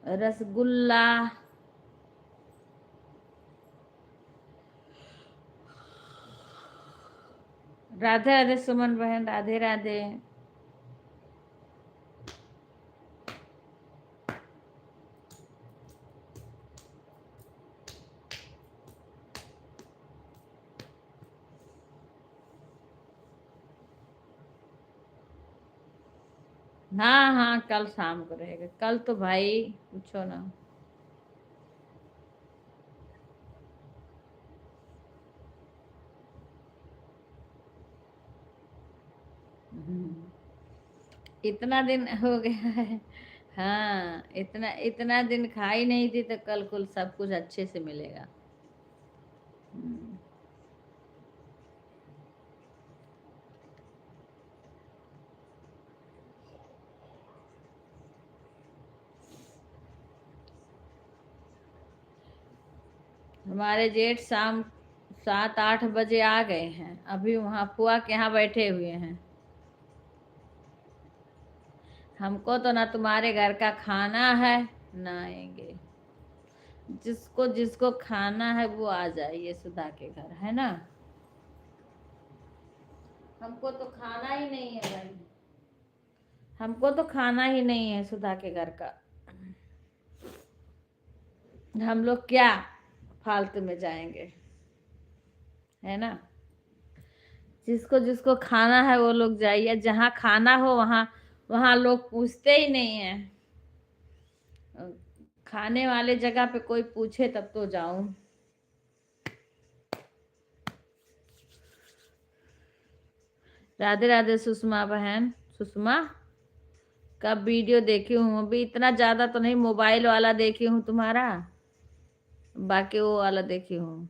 रसगुल्ला। राधे राधे सुमन बहन, राधे राधे। हाँ हाँ, कल शाम को रहेगा। कल तो भाई पूछो ना। इतना दिन हो गया है। हाँ, इतना इतना दिन खाई नहीं थी तो कल कुल सब कुछ अच्छे से मिलेगा। हम्म। हमारे जेठ शाम 7-8 बजे आ गए हैं, अभी वहाँ फुआ के यहाँ बैठे हुए हैं। हमको तो ना तुम्हारे घर का खाना है ना आएंगे। जिसको जिसको खाना है वो आ जाइए सुधा के घर, है ना? हमको तो खाना ही नहीं है भाई, हमको तो खाना ही नहीं है सुधा के घर का। हम लोग क्या फालतू में जाएंगे, है ना? जिसको जिसको खाना है वो लोग जाइए, जहाँ खाना हो वहाँ। वहाँ लोग पूछते ही नहीं है। खाने वाले जगह पे कोई पूछे तब तो जाऊं। राधे राधे सुषमा बहन। सुषमा, कब वीडियो देखी हूँ? अभी इतना ज्यादा तो नहीं, मोबाइल वाला देखी हूँ तुम्हारा, बाकी वो वाला देखी हूँ।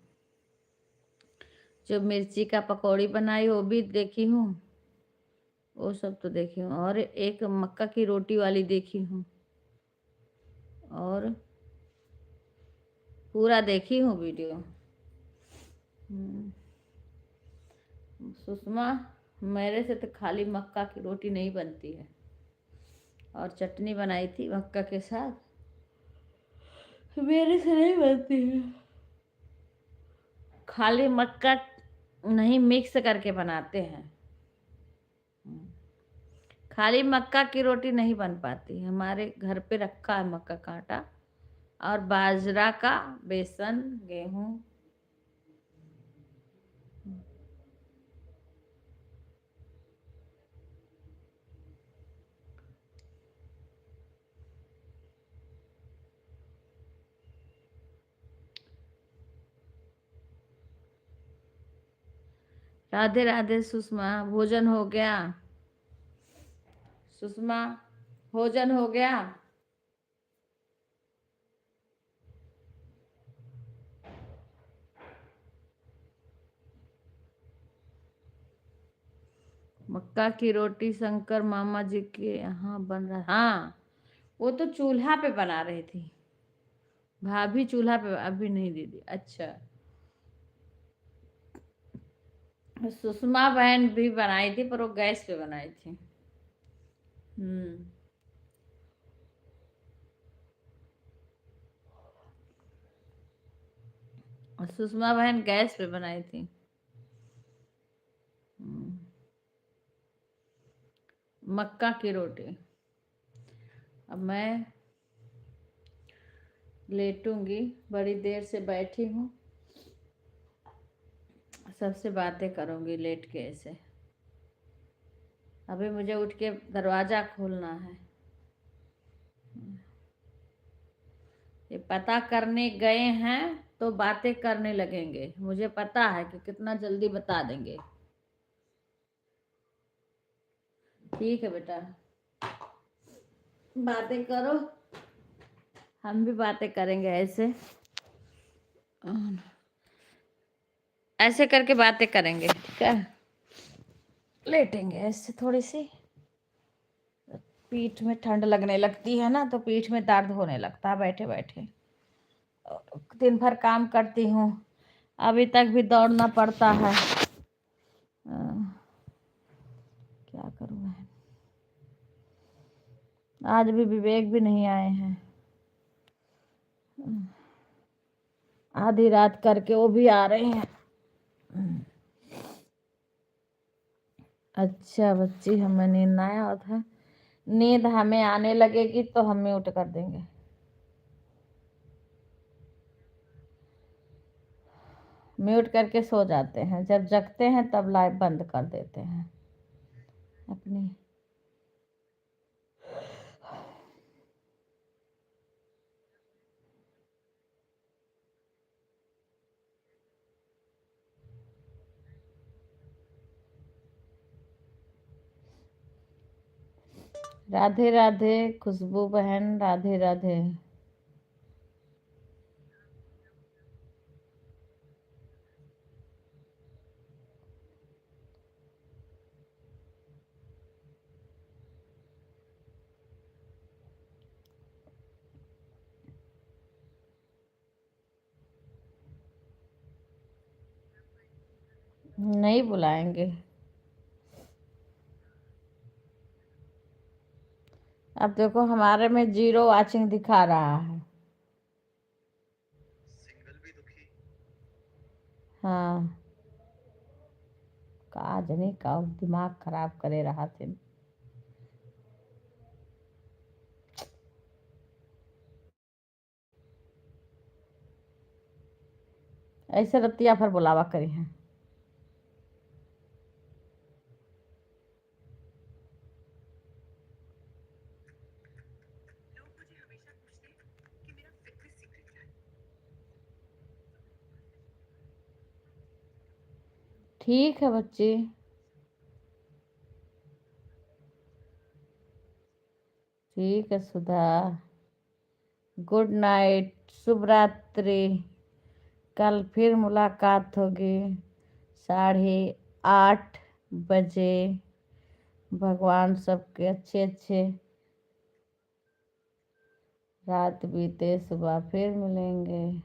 जो मिर्ची का पकौड़ी बनाई वो भी देखी हूँ। वो सब तो देखी हूँ, और एक मक्का की रोटी वाली देखी हूँ, और पूरा देखी हूँ वीडियो। सुषमा, मेरे से तो खाली मक्का की रोटी नहीं बनती है, और चटनी बनाई थी मक्का के साथ, मेरे से नहीं बनती है। खाली मक्का नहीं, मिक्स करके बनाते हैं। खाली मक्का की रोटी नहीं बन पाती। हमारे घर पे रखा है मक्का का आटा, और बाजरा का, बेसन, गेहूं। राधे राधे सुषमा, भोजन हो गया? सुषमा, भोजन हो गया? मक्का की रोटी शंकर मामा जी के यहाँ बन रहा। हाँ, वो तो चूल्हा पे बना रही थी भाभी, चूल्हा पे, अभी नहीं दीदी। अच्छा, सुषमा बहन भी बनाई थी पर वो गैस पे बनाई थी। हम्म। और सुषमा बहन गैस पे बनाई थी। हम्म, मक्का की रोटी। अब मैं लेटूंगी, बड़ी देर से बैठी हूँ, सबसे बातें करूंगी लेट के ऐसे। अभी मुझे उठ के दरवाजा खोलना है। ये पता करने गए हैं तो बातें करने लगेंगे, मुझे पता है कि कितना जल्दी बता देंगे। ठीक है बेटा, बातें करो, हम भी बातें करेंगे ऐसे, ऐसे करके बातें करेंगे, ठीक है? लेटेंगे ऐसे, थोड़ी सी पीठ में ठंड लगने लगती है ना, तो पीठ में दर्द होने लगता है बैठे बैठे। दिन भर काम करती हूँ, अभी तक भी दौड़ना पड़ता है। क्या करूँ मैं? आज भी विवेक भी नहीं आए हैं, आधी रात करके वो भी आ रहे हैं। अच्छा बच्ची, हमें नींद ना आया था। नींद हमें आने लगेगी तो हम म्यूट कर देंगे। म्यूट करके सो जाते हैं, जब जगते हैं तब लाइव बंद कर देते हैं अपनी। राधे राधे खुशबू बहन, राधे राधे। नहीं बुलाएंगे। अब देखो हमारे में 0 वाचिंग दिखा रहा है। हाँ, काज नहीं का दिमाग खराब करे रहा थे। ऐसे रतिया भर बुलावा करी है। ठीक है बच्ची, ठीक है सुधा, गुड नाइट, शुभ रात्रि। कल फिर मुलाकात होगी 8:30 बजे। भगवान सबके अच्छे अच्छे रात बीते, सुबह फिर मिलेंगे।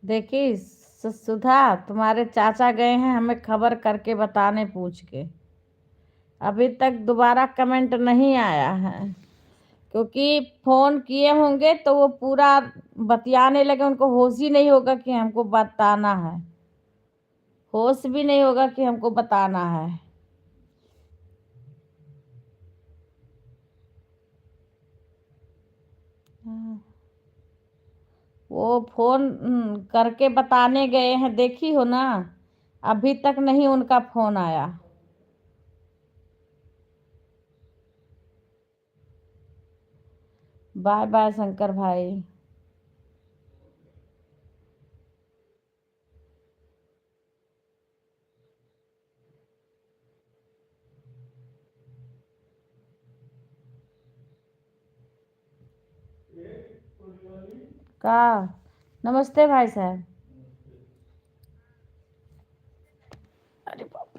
देखी सुधा, तुम्हारे चाचा गए हैं हमें खबर करके बताने, पूछ के। अभी तक दोबारा कमेंट नहीं आया है, क्योंकि फोन किए होंगे तो वो पूरा बतियाने लगे, उनको होश ही नहीं होगा कि हमको बताना है, होश भी नहीं होगा कि हमको बताना है। हाँ, वो फोन करके बताने गए हैं, देखी हो ना? अभी तक नहीं उनका फोन आया। बाय बाय शंकर भाई। का नमस्ते भाई साहब। अरे बाप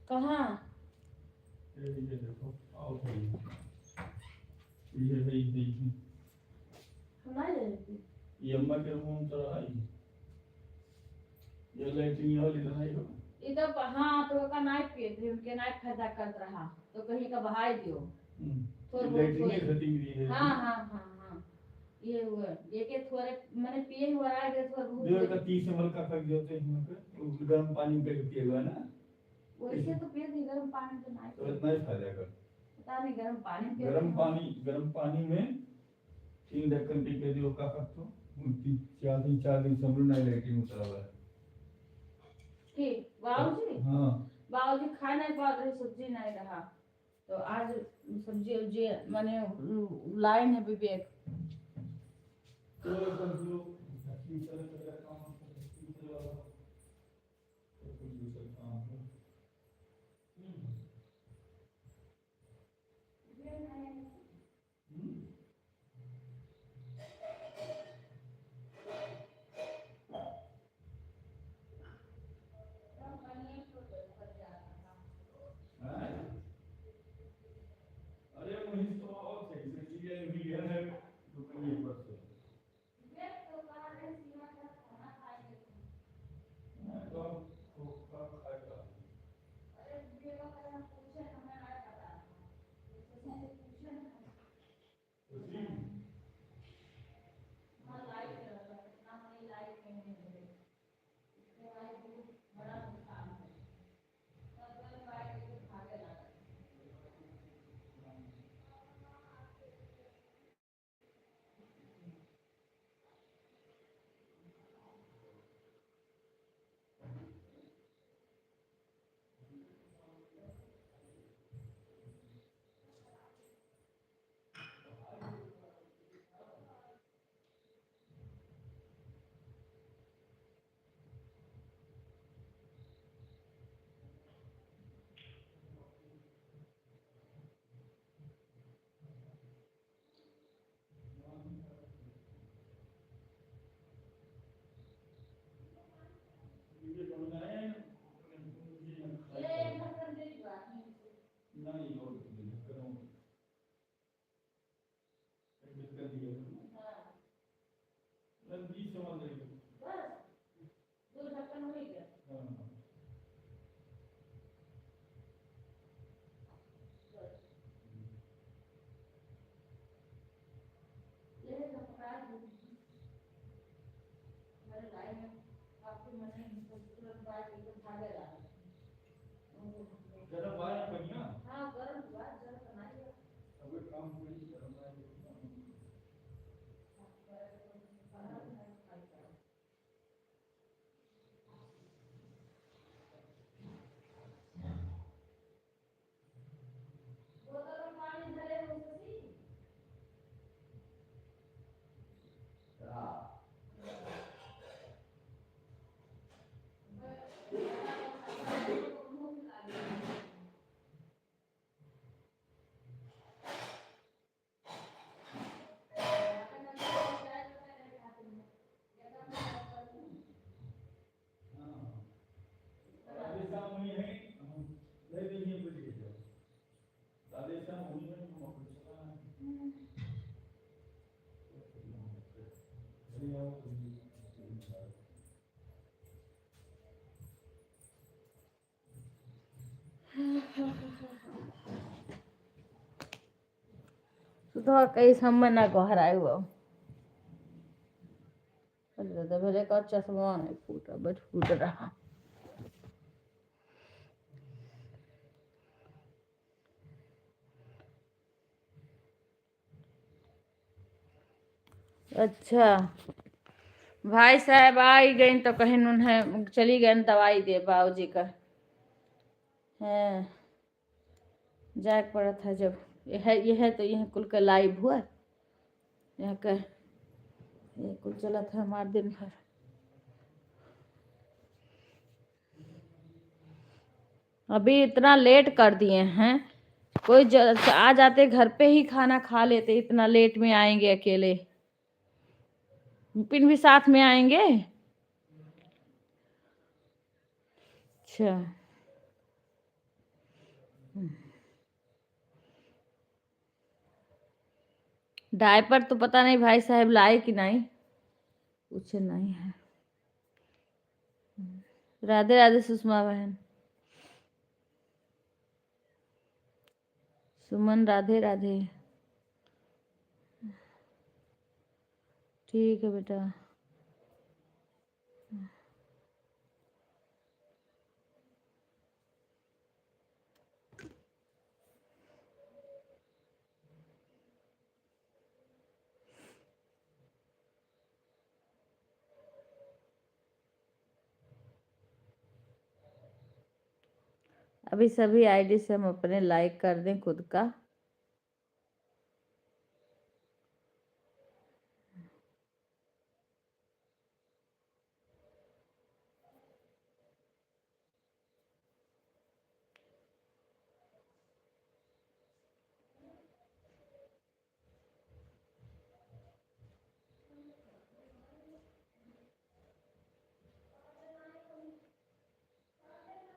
कहाँ ये अम्मा के रूम तो आई ये लाइटिंग वाली रही हो इधर। हाँ तो का नाइट पिए थे उनके नाइट फायदा कर रहा तो कहीं का बहाई दियो थोड़ा लाइटिंग खत्म हुई है। हाँ हाँ हाँ हाँ ये हुआ ये के थोड़े मैंने पिए हुआ आ गए थोड़ा बहुत देर का 30 ml का कर देते हैं तो गर्म पानी पे पिएगा ना वैसे तो पिए थे गर्म पानी तो नहीं तो इतना ही फायदा कर पता नहीं गर्म पानी में 3 ढक्कन पी के दियो का तो 4 दिन समझ नहीं लाइटिंग उतरा हुआ है ठीक बाबूजी। हाँ बाबूजी खा नहीं पा रहे सब्जी नहीं रहा तो आज सब्जी उब्जी मैंने लाइन है विवेक अरे वही तो और सही से ये भी है दुकान पर से ये तो कह रहे सीमा का खाना खाएंगे तो खा खाएगा। अरे ये लोग अगर पूछे हमें नहीं पता किसी से पूछे उसी हां लाइट रहता है इतना हमारी लाइट नहीं है इसके बाद बहुत बड़ा नुकसान है सब लोग लाइट को भागे लगा नहीं और करूं कर दिया हां लंबी समझ रही बस 2 ढक्कन हो गया हां ये पकड़ा मेरे लाइन में आपको मैंने तुरंत बात एकदम भागे ला गरम वाला बढ़िया हां गरम बात जरा बनाइए अब काम कोई गरम वाला सुधा कई समय ना गहराई हुआ दादा भले का चश्मा नहीं फूटा बट फूट रहा अच्छा भाई साहब आई गई तो कहीं उन्हें चली गई दवाई दे बाबूजी का है जाग पड़ा था जब यह है तो यह कुल का लाइव हुआ यह का ये कुल चला था हमारे दिन भर। अभी इतना लेट कर दिए हैं कोई आ जाते घर पे ही खाना खा लेते इतना लेट में आएंगे अकेले पिन भी साथ में आएंगे। अच्छा डायपर तो पता नहीं भाई साहब लाए कि नहीं पूछे नहीं है। राधे राधे सुषमा बहन सुमन राधे राधे ठीक है बेटा। अभी सभी आईडी से हम अपने लाइक कर दें खुद का।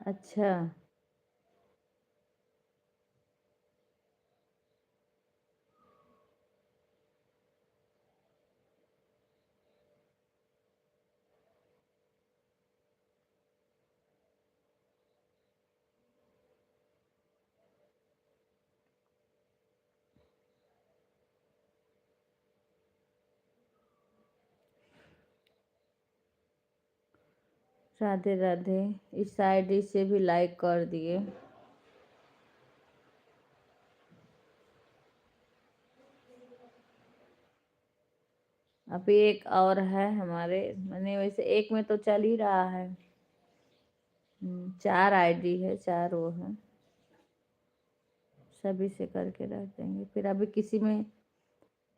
अच्छा राधे राधे इस आईडी से भी लाइक कर दिए। अभी एक और है हमारे मैंने वैसे एक में तो चल ही रहा है 4 आईडी है 4 वो है सभी से करके रख देंगे फिर अभी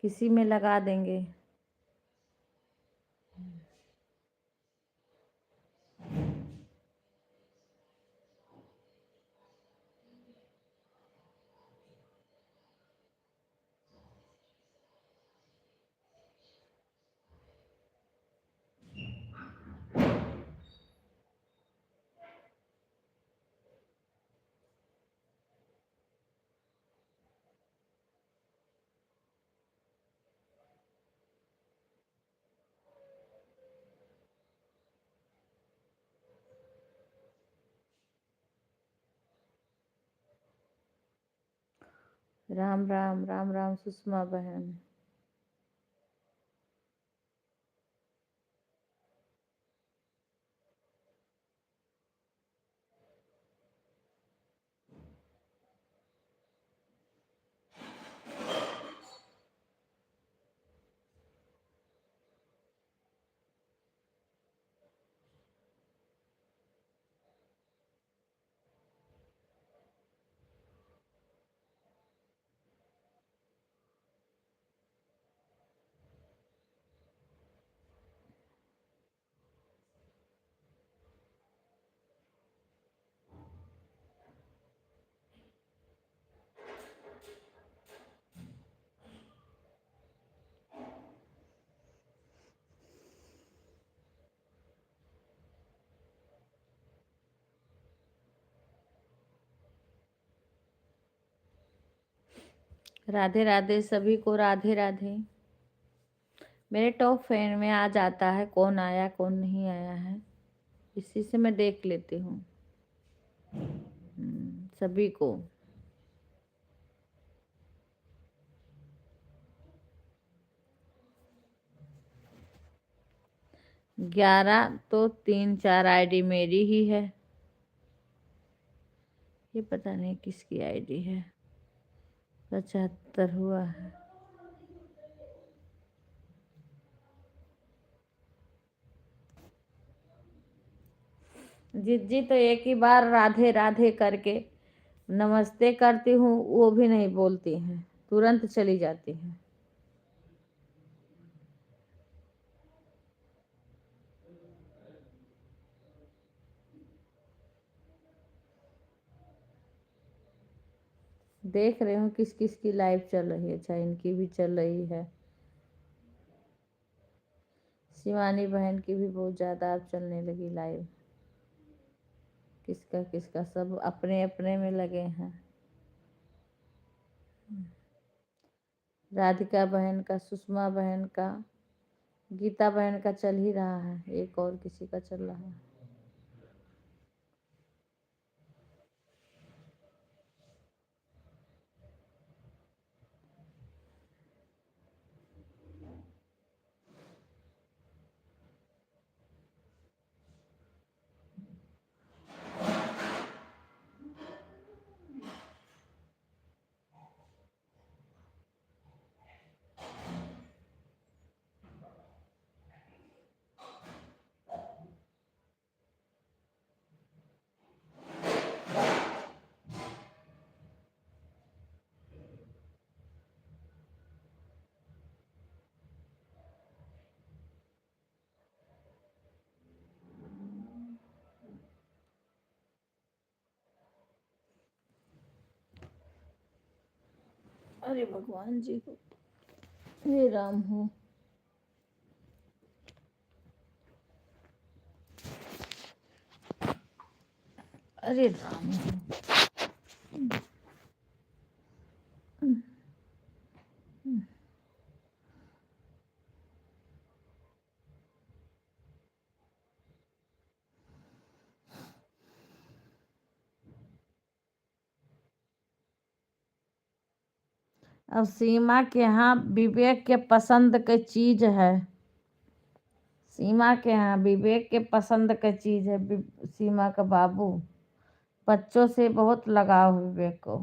किसी में लगा देंगे। राम राम राम राम सुषमा बहन। राधे राधे सभी को राधे राधे। मेरे टॉप फैन में आ जाता है कौन आया कौन नहीं आया है इसी से मैं देख लेती हूँ सभी को। 11 तो 3-4 आईडी मेरी ही है ये पता नहीं किसकी आईडी है 75 हुआ है। जिज्जी तो एक ही बार राधे राधे करके नमस्ते करती हूँ, वो भी नहीं बोलती हैं, तुरंत चली जाती हैं। देख रही हूँ किस किस की लाइव चल रही है। अच्छा, इनकी भी चल रही है। शिवानी बहन की भी बहुत ज़्यादा अब चलने लगी लाइव। किसका किसका सब अपने अपने में लगे हैं। राधिका बहन का, सुषमा बहन का, गीता बहन का चल ही रहा है, एक और किसी का चल रहा है। अरे भगवान जी को, हे राम हो। अरे राम हो। अब सीमा के यहाँ विवेक के पसंद के चीज है। सीमा के यहाँ विवेक के पसंद का चीज है। सीमा का बाबू, बच्चों से बहुत लगाव है विवेक को।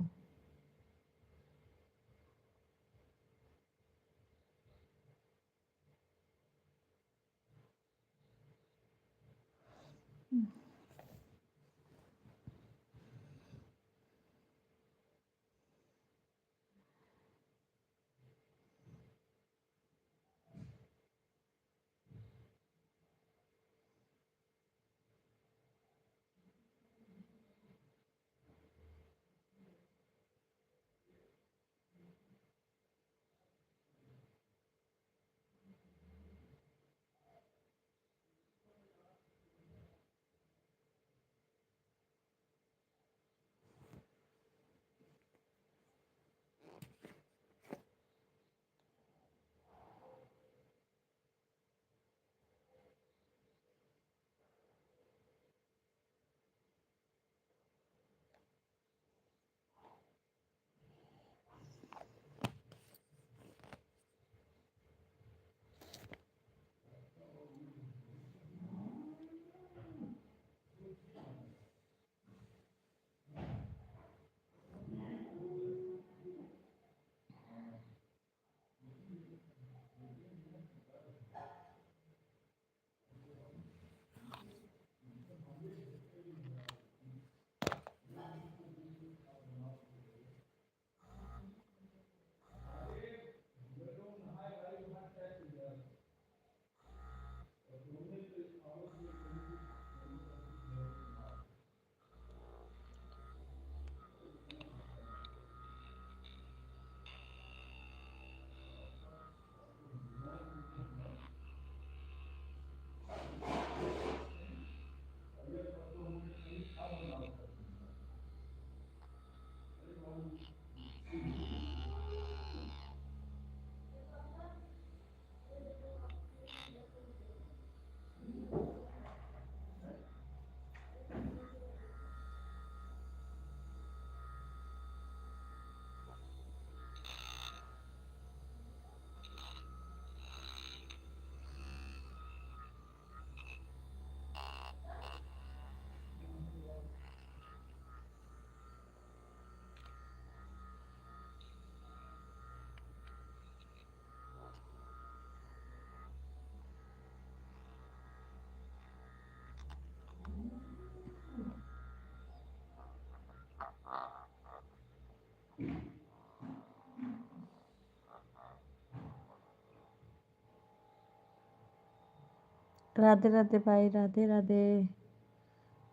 राधे राधे भाई, राधे राधे।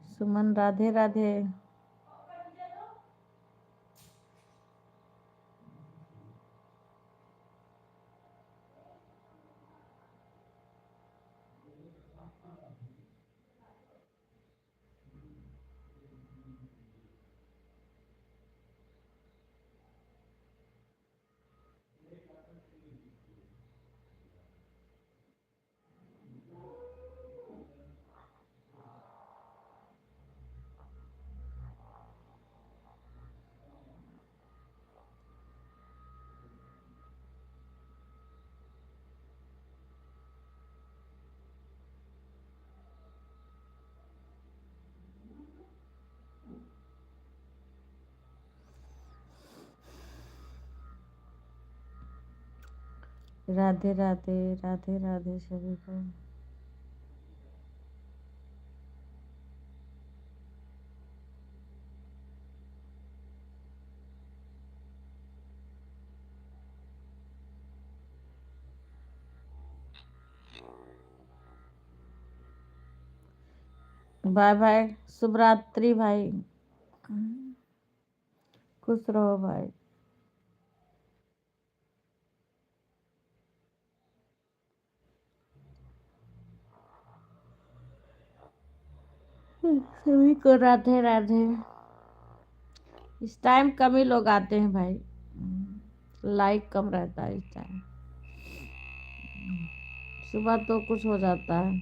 सुमन राधे राधे। राधे राधे, राधे राधे सभी को। बाय बाय, शुभ रात्रि भाई, खुश रहो भाई। सभी को राधे राधे। इस टाइम कम ही लोग आते हैं भाई, लाइक कम रहता है इस टाइम। सुबह तो कुछ हो जाता है।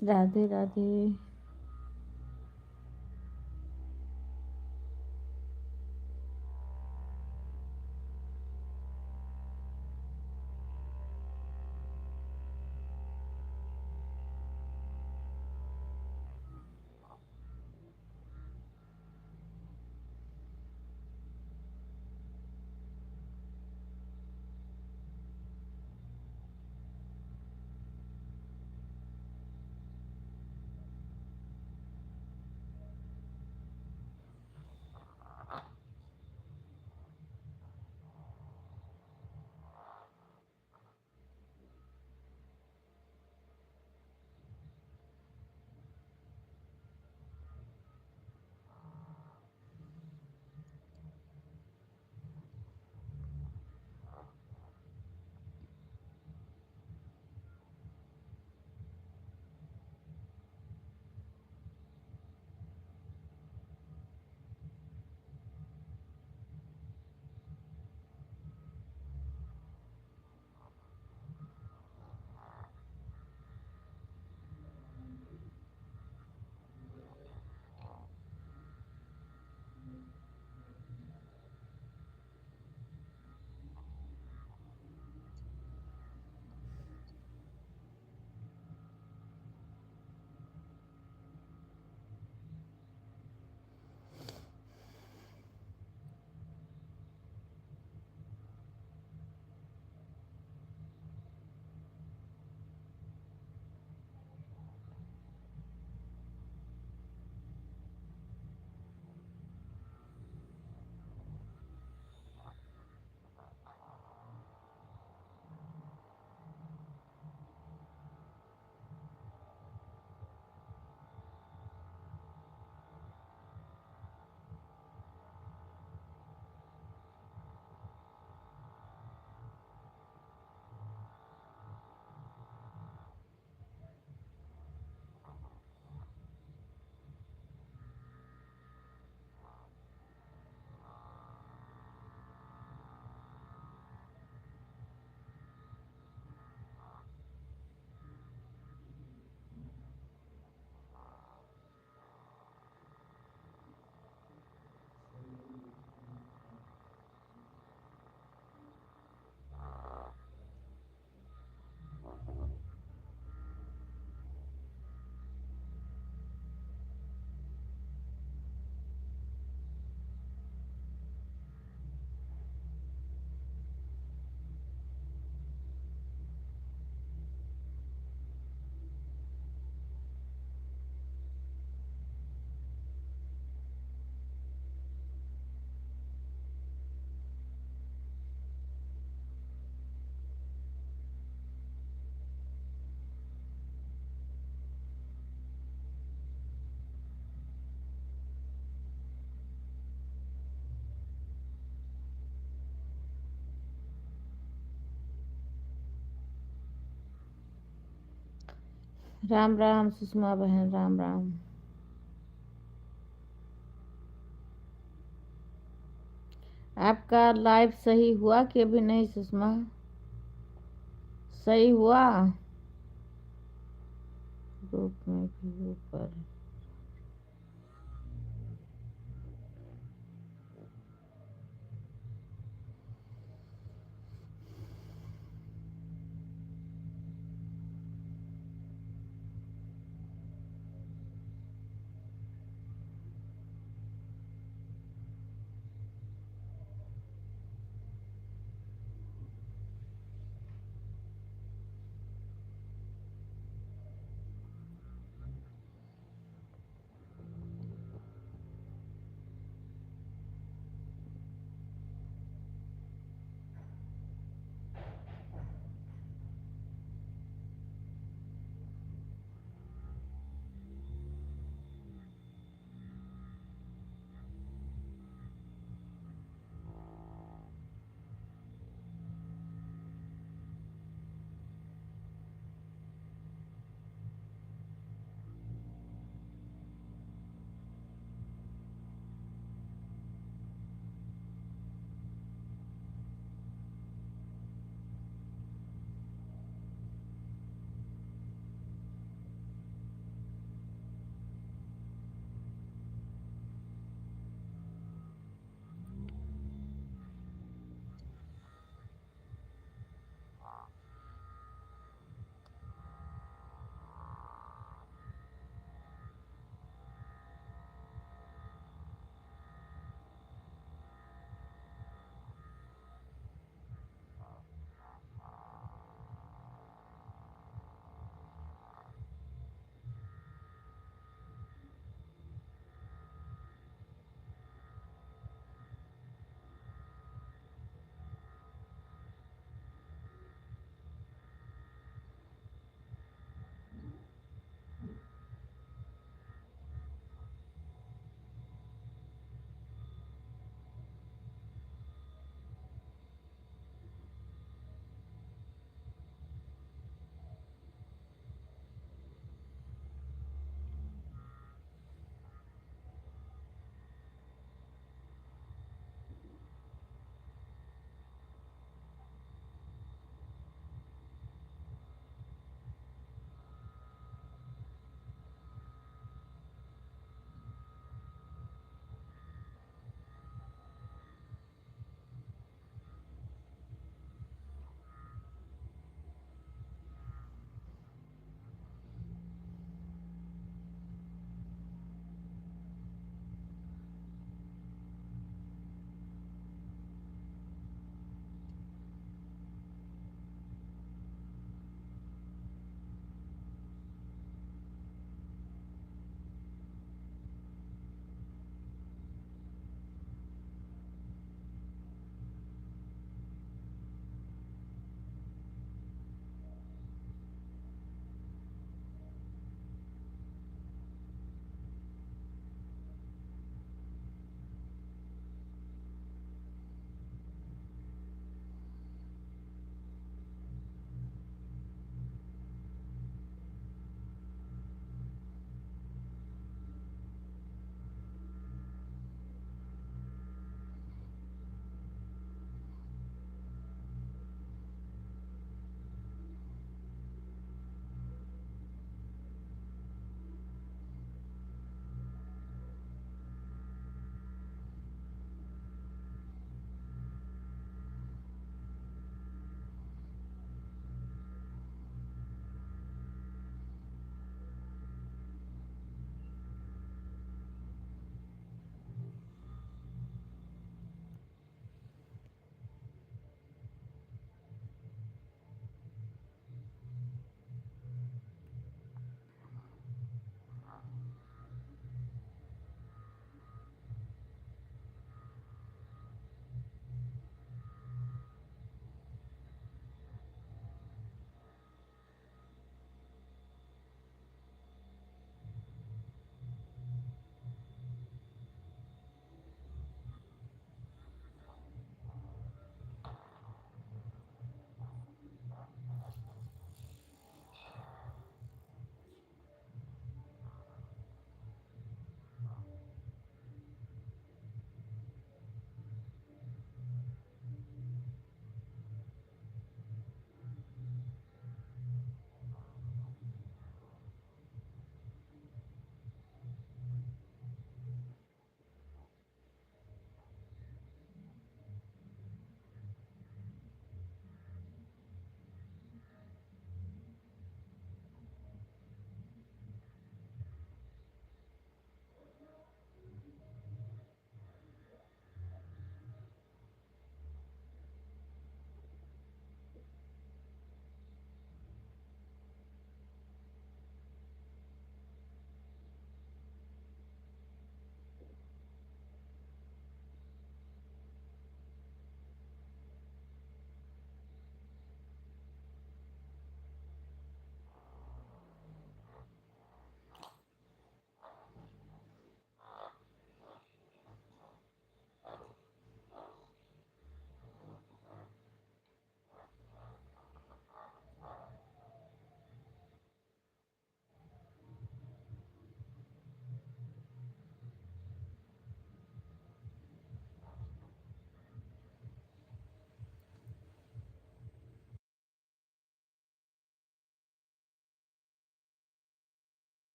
राधे राधे। राम राम सुषमा बहन, राम राम। आपका लाइव सही हुआ कि अभी नहीं सुषमा? सही हुआ? ग्रुप में भी ऊपर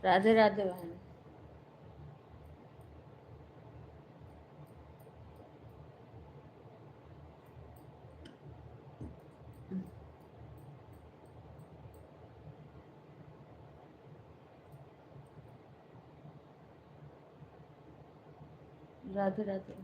राधे राधे बहन। राधे राधे।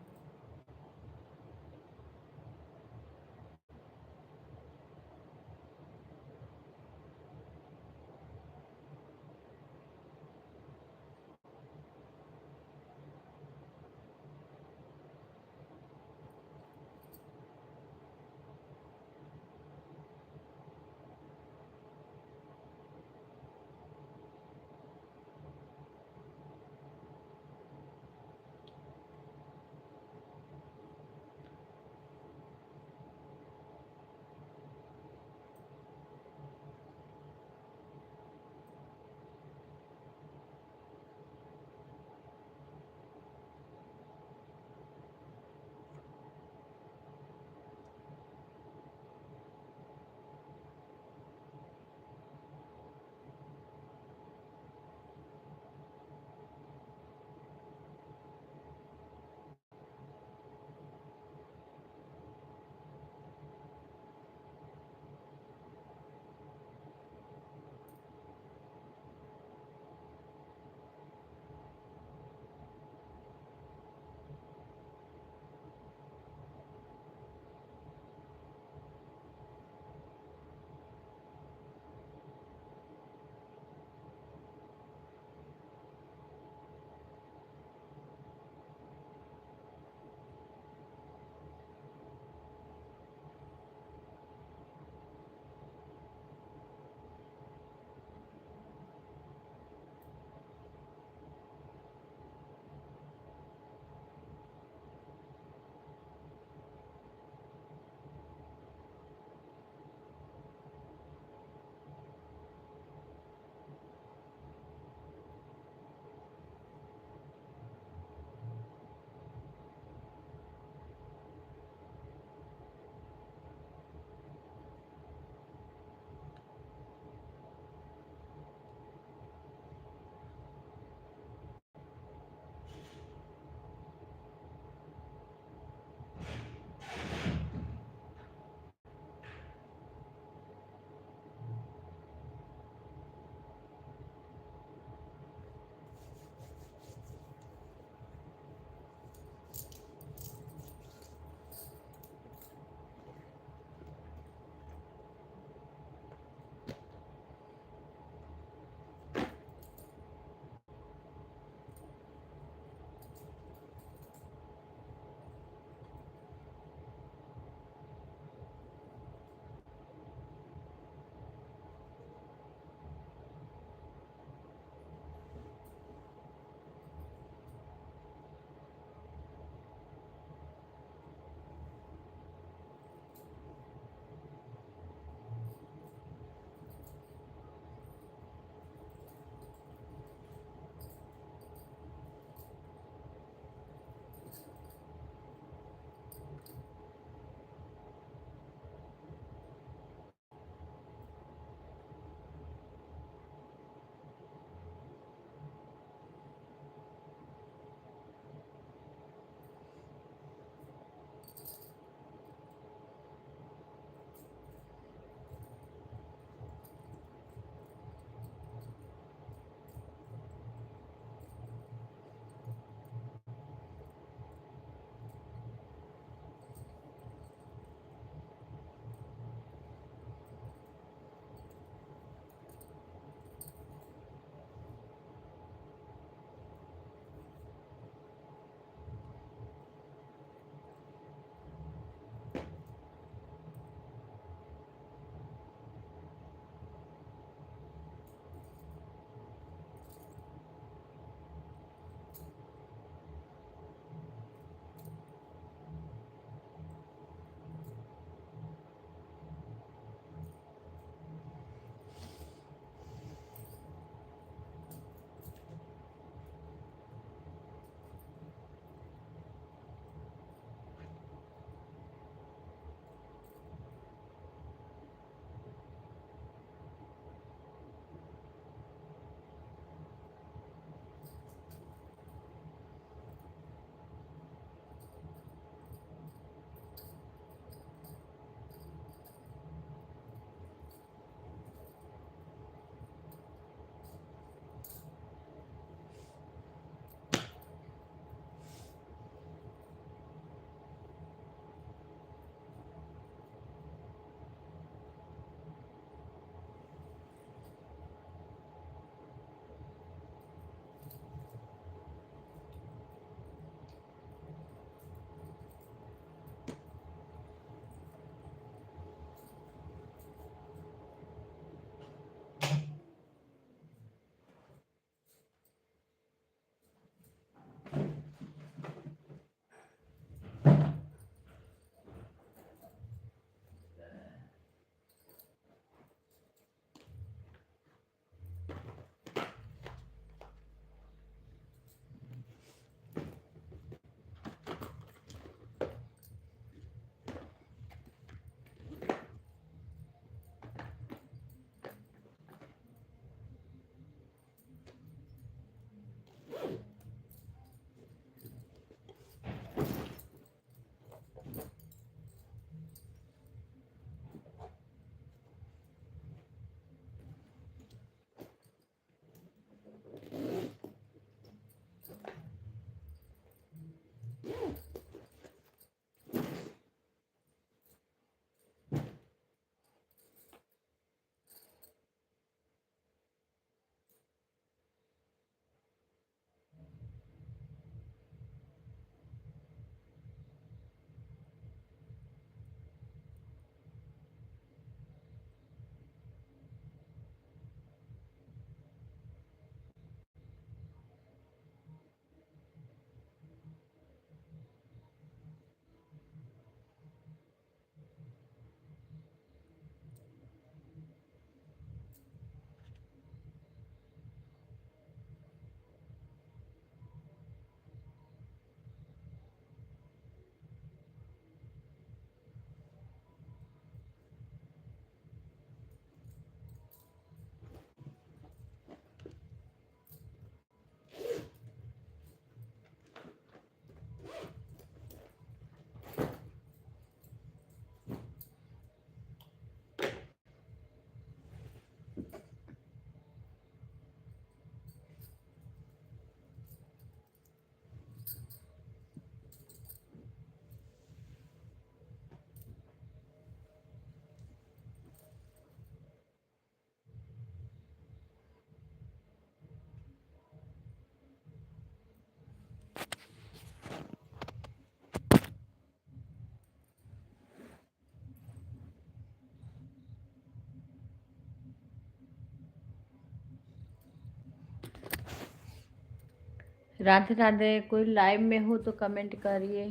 राधे राधे। कोई लाइव में हो तो कमेंट करिए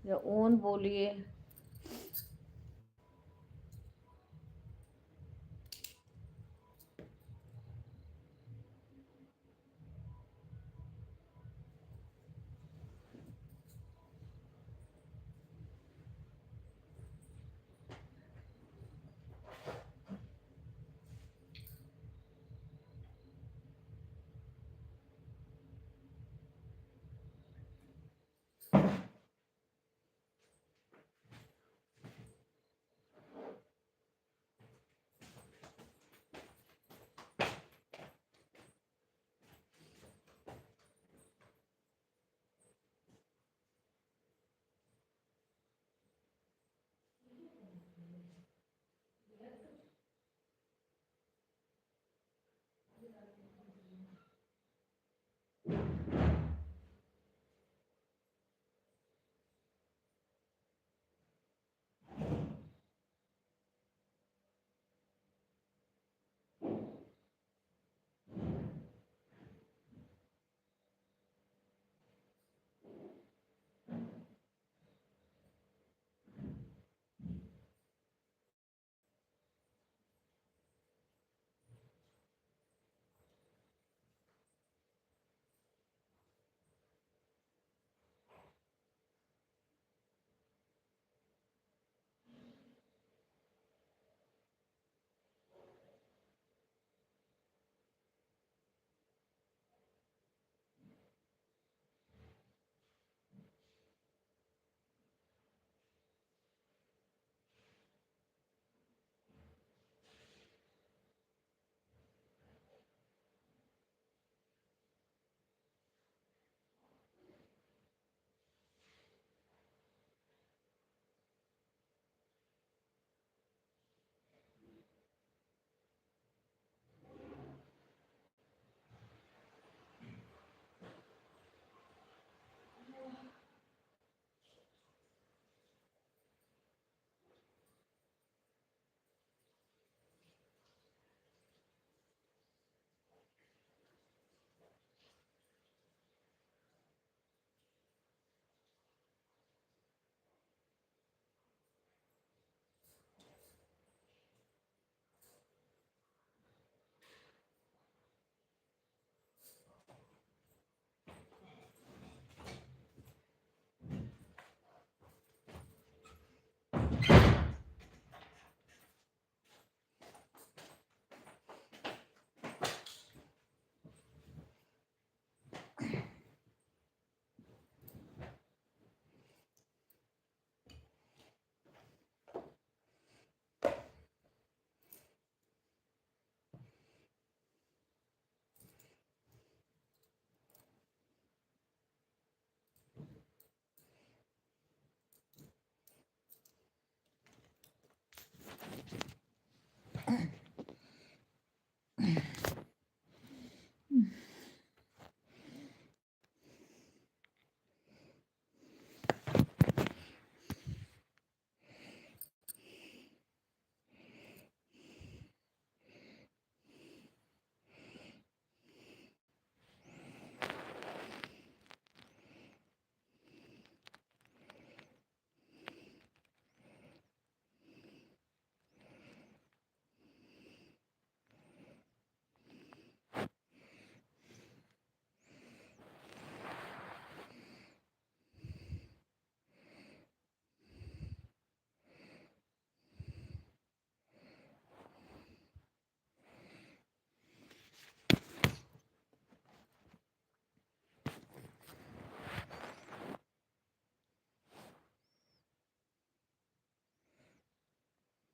या ओन बोलिए।